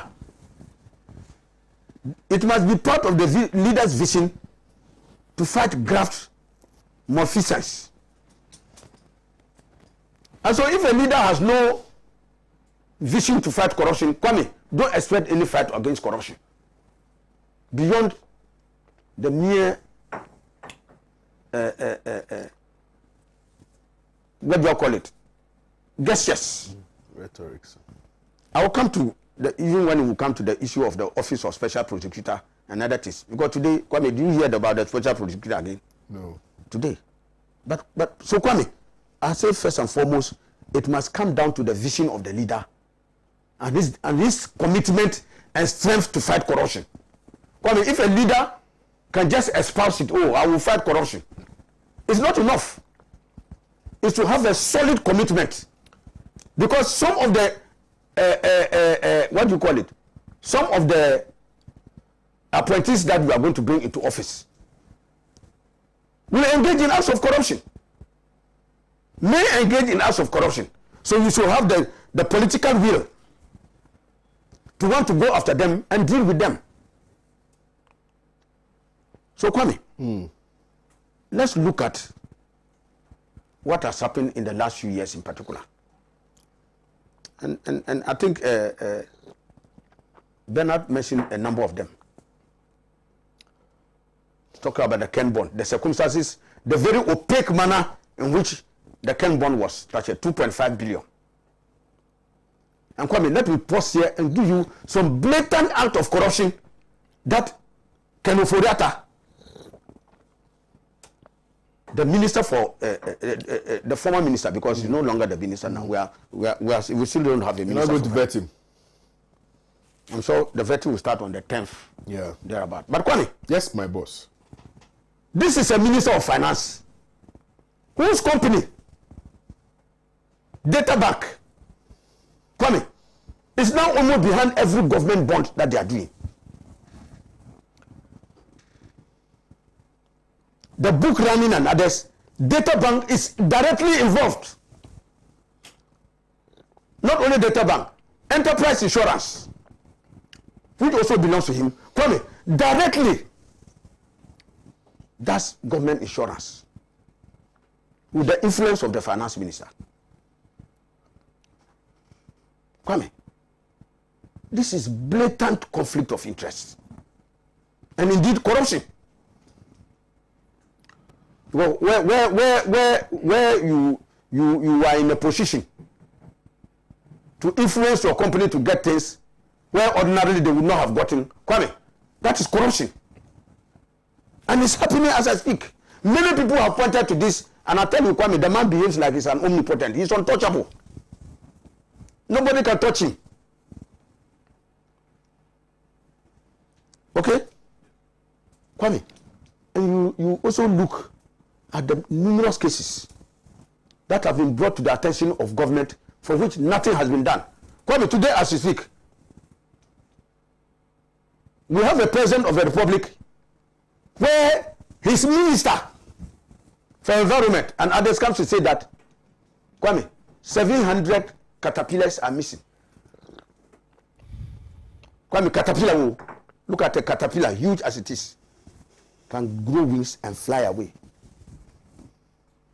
Speaker 3: It must be part of the leader's vision to fight graft, malfeasance. And so if a leader has no vision to fight corruption, Kwame, don't expect any fight against corruption. Beyond the mere, what do you call it? Gestures.
Speaker 1: Rhetoric.
Speaker 3: I will come to even when we come to the issue of the Office of Special Prosecutor and other things. Because today, Kwame, do you hear about the Special Prosecutor again?
Speaker 1: No.
Speaker 3: Today. But so Kwame, I say first and foremost, it must come down to the vision of the leader and his commitment and strength to fight corruption. Kwame, if a leader can just espouse it, oh, I will fight corruption, it's not enough. It's to have a solid commitment. Because some of the what do you call it? Some of the appointees that we are going to bring into office will engage in acts of corruption. May engage in acts of corruption. So you should have the political will to want to go after them and deal with them. So Kwame, let's look at what has happened in the last few years in particular. And I think Bernard mentioned a number of them. Talking about the Ken bond, the circumstances, the very opaque manner in which the Ken bond was structured, 2.5 billion. And Kwame, let me pause here and give you some blatant act of corruption that Ken Oforiatta, the minister for the former minister, because he's no longer the minister now. We still don't have a minister.
Speaker 1: You're not going to vet him.
Speaker 3: I'm sure the vetting will start on the 10th.
Speaker 1: Yeah.
Speaker 3: Thereabout. But Kwame.
Speaker 1: Yes, my boss.
Speaker 3: This is a minister of finance whose company, Data Bank, Kwame, is now almost behind every government bond that they are doing. The book running and others, Data Bank is directly involved. Not only Data Bank, Enterprise Insurance, which also belongs to him, Kwame, directly, that's government insurance with the influence of the finance minister. Kwame, this is blatant conflict of interest and indeed corruption. Well, where you are in a position to influence your company to get things where ordinarily they would not have gotten, Kwame, that is corruption. And it's happening as I speak. Many people have pointed to this, and I tell you, Kwame, the man behaves like he's an omnipotent. He's untouchable. Nobody can touch him. Okay? Kwame, and you also look at the numerous cases that have been brought to the attention of government for which nothing has been done. Kwame, today as we speak, we have a president of the republic where his minister for environment and others comes to say that, Kwame, 700 caterpillars are missing. Kwame, caterpillar, look at a caterpillar, huge as it is, can grow wings and fly away.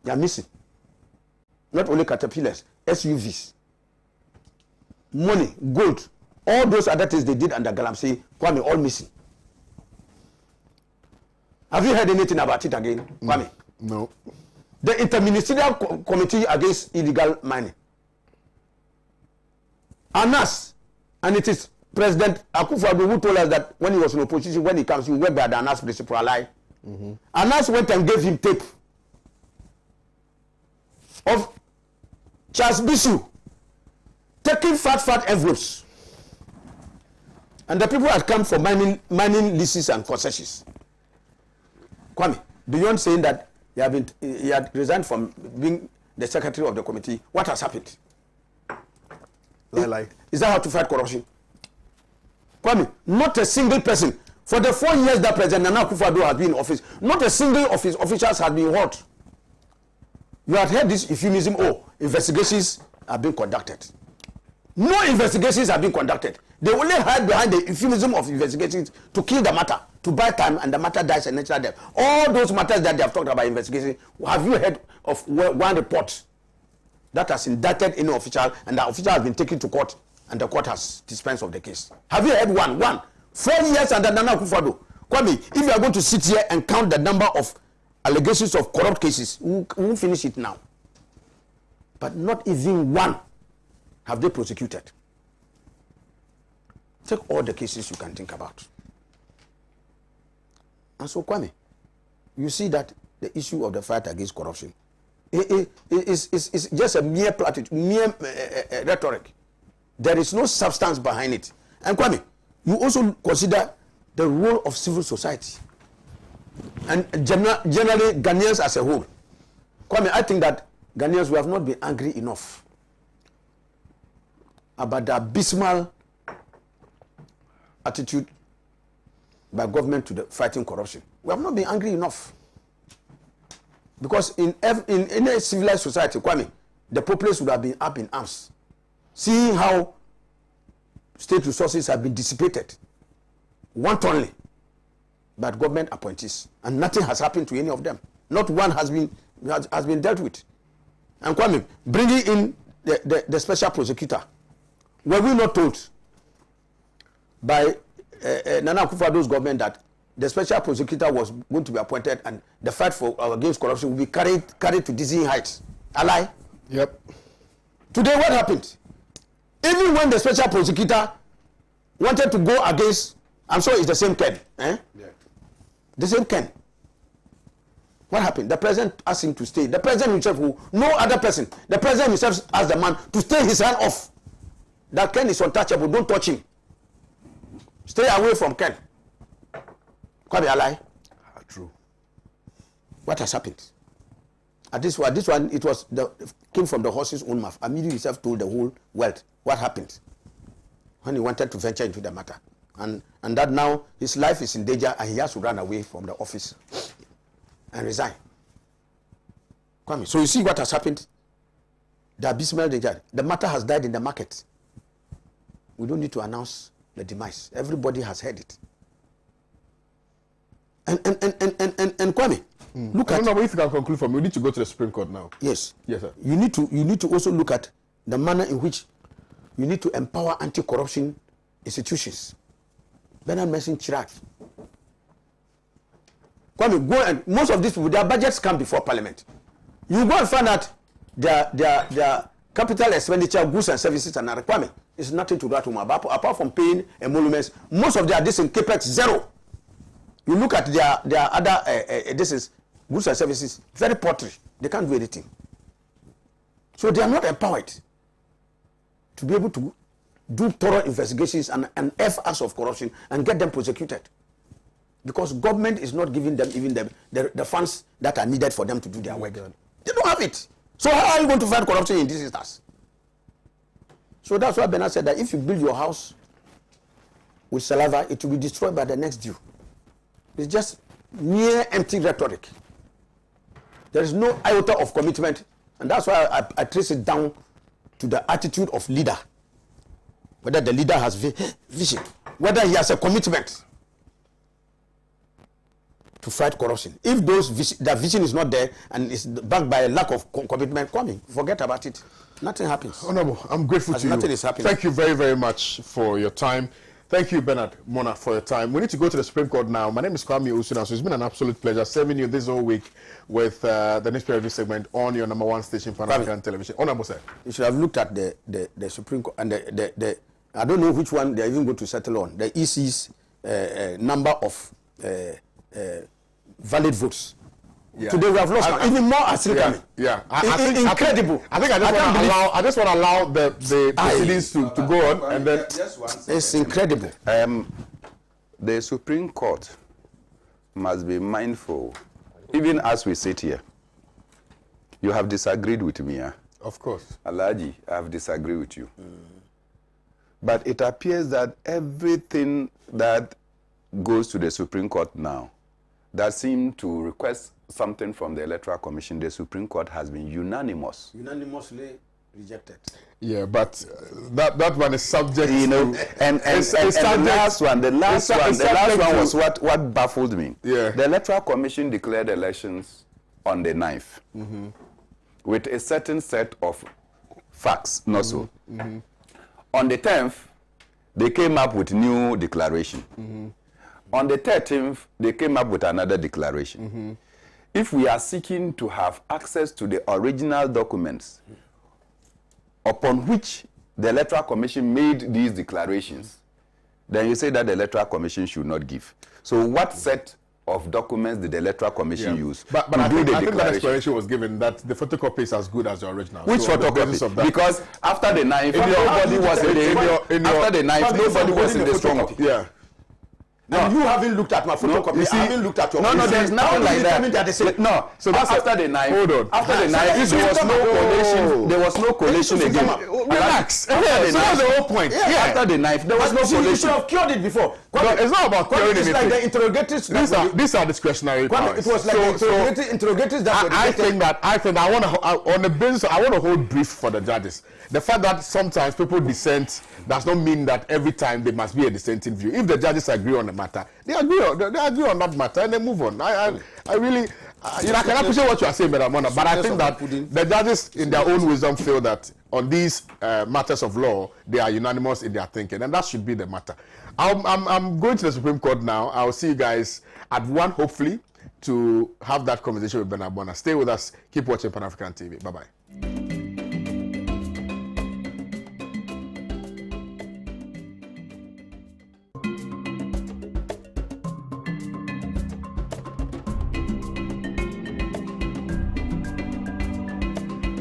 Speaker 3: They are missing. Not only caterpillars, SUVs, money, gold, all those other things they did under Galamsey, Kwame, all missing. Have you heard anything about it again, Kwame?
Speaker 1: No.
Speaker 3: The Interministerial Committee Against Illegal Mining. ANAS, and it is President Akufo-Addo who told us that when he was in opposition, when he comes, he worked by the ANAS principal ally. ANAS went and gave him tape of Charles Bisu taking fat envelopes. And the people had come for mining leases and concessions. Kwame, beyond saying that he had resigned from being the secretary of the committee, what has happened? Is that how to fight corruption? Kwame, not a single person. For the 4 years that President Nana Akufo-Addo has been in office, not a single of his officials has been hurt. You have heard this euphemism, oh, investigations are being conducted. No investigations have been conducted. They only hide behind the euphemism of investigations to kill the matter, to buy time, and the matter dies a natural death. All those matters that they have talked about investigation, have you heard of one report that has indicted any official, and the official has been taken to court, and the court has dispensed of the case? Have you heard one? 4 years under Nana Akufo-Addo. Kwame, if you are going to sit here and count the number of allegations of corrupt cases, we'll finish it now. But not even one have they prosecuted. Take all the cases you can think about. And so, Kwame, you see that the issue of the fight against corruption is just a mere platitude, mere rhetoric. There is no substance behind it. And Kwame, you also consider the role of civil society and generally Ghanaians as a whole. Kwame, I think that Ghanaians, we have not been angry enough about the abysmal attitude by government to the fighting corruption. We have not been angry enough. Because in any civilized society, Kwame, the populace would have been up in arms, seeing how state resources have been dissipated wantonly by government appointees, and nothing has happened to any of them. Not one has been dealt with. And Kwame, bringing in the special prosecutor, were we not told by Nana Akufo-Addo's government that the special prosecutor was going to be appointed and the fight for against corruption will be carried to dizzying heights? A lie?
Speaker 1: Yep.
Speaker 3: Today, what happened? Even when the special prosecutor wanted to go against, I'm sure it's the same Ken. Yeah. The same Ken. What happened? The president asked him to stay. The president himself, no other person, the president himself asked the man to stay his hand off. That Ken is untouchable. Don't touch him. Stay away from Ken. Quite a lie.
Speaker 1: True.
Speaker 3: What has happened? At this one, it was came from the horse's own mouth. Amidu himself told the whole world what happened when he wanted to venture into the matter, and that now his life is in danger and he has to run away from the office and resign. Kwame, so you see what has happened? The abysmal danger. The matter has died in the market. We don't need to announce the demise. Everybody has heard it. And Kwame, look at.
Speaker 1: I don't know if you can conclude for me. We need to go to the Supreme Court now.
Speaker 3: Yes.
Speaker 1: Yes, sir.
Speaker 3: You need to also look at the manner in which you need to empower anti-corruption institutions. Bernard mentioned Chirac. Kwame, go and most of these people, their budgets come before Parliament. You go and find out their capital expenditure, goods and services, and Kwame, it's nothing to that apart from paying emoluments. Most of their this in capex zero. You look at their other this is goods and services, very paltry. They can't do anything. So they are not empowered to be able to do thorough investigations and F acts of corruption and get them prosecuted. Because government is not giving them even the funds that are needed for them to do their work. They don't have it. So how are you going to fight corruption in these instances? So that's why Bernard said that if you build your house with saliva, it will be destroyed by the next dew. It's just mere empty rhetoric. There is no iota of commitment, and that's why I trace it down to the attitude of leader. Whether the leader has vision, whether he has a commitment to fight corruption. If that vision is not there and is backed by a lack of commitment, forget about it. Nothing happens.
Speaker 1: Honorable, I'm grateful to you.
Speaker 3: Nothing is happening.
Speaker 1: Thank you very, very much for your time. Thank you, Bernard Mona, for your time. We need to go to the Supreme Court now. My name is Kwame Owusu, so it's been an absolute pleasure serving you this whole week with the newspaper review segment on your #1 station, Pan African Television. Honorable sir.
Speaker 3: You should have looked at the Supreme Court and I don't know which one they're even going to settle on. The EC's number of valid votes. Yeah. Today we have lost even more are still coming.
Speaker 1: Yeah,
Speaker 3: incredible.
Speaker 1: I just want to allow the proceedings to go on, and then
Speaker 3: it's incredible.
Speaker 2: The Supreme Court must be mindful, even as we sit here. You have disagreed with me,
Speaker 1: Of course.
Speaker 2: Alhaji, I have disagreed with you. But it appears that everything that goes to the Supreme Court now that seem to request something from the Electoral Commission, the Supreme Court has been
Speaker 3: unanimously rejected.
Speaker 1: Yeah, but that one is subject
Speaker 2: you know,
Speaker 1: to,
Speaker 2: and the last one was what baffled me.
Speaker 1: Yeah.
Speaker 2: The Electoral Commission declared elections on the 9th with a certain set of facts, not so. On the 10th, they came up with new declaration. On the 13th, they came up with another declaration. If we are seeking to have access to the original documents upon which the Electoral Commission made these declarations, then you say that the Electoral Commission should not give. So what set of documents did the Electoral Commission use
Speaker 1: but
Speaker 2: to
Speaker 1: I
Speaker 2: do
Speaker 1: think,
Speaker 2: the
Speaker 1: I think that
Speaker 2: declaration?
Speaker 1: explanation was given that the photocopy is as good as the original.
Speaker 2: Which
Speaker 1: So on the basis
Speaker 2: photocopy?
Speaker 1: of that-
Speaker 2: Because after the 9th, nobody was in the after the 9th, nobody was in the strong.
Speaker 1: Yeah.
Speaker 3: And you haven't looked at my photocopy.
Speaker 2: you see-
Speaker 3: I haven't looked at your.
Speaker 2: No, there's nothing like that. No,
Speaker 1: So that's
Speaker 2: after the 9th,
Speaker 1: hold on.
Speaker 2: after the
Speaker 3: So
Speaker 2: 9th, there was no collation. There was no collation again.
Speaker 1: Relax.
Speaker 2: After
Speaker 1: Yeah,
Speaker 2: the
Speaker 1: so that's
Speaker 2: 9th,
Speaker 1: the whole point.
Speaker 2: after the 9th, there was no
Speaker 3: You should
Speaker 2: collation.
Speaker 3: have cured it before.
Speaker 1: No, it's not about curing
Speaker 3: It's like
Speaker 1: anything.
Speaker 3: the interrogatories.
Speaker 1: These are discretionary powers.
Speaker 3: It was like the interrogatories that were
Speaker 1: I
Speaker 3: rejected.
Speaker 1: think I want to on the basis I want to hold brief for the judges. The fact that sometimes people dissent does not mean that every time there must be a dissenting view. If the judges agree on the matter, they agree on that matter and they move on. I really you know, I can appreciate what you are saying, but I think that the judges in their own wisdom feel that on these matters of law they are unanimous in their thinking, and that should be the matter. I'm going to the Supreme Court now. I'll see you guys at 1, hopefully, to have that conversation with Bernard Bona. Stay with us. Keep watching Pan African TV. Bye-bye.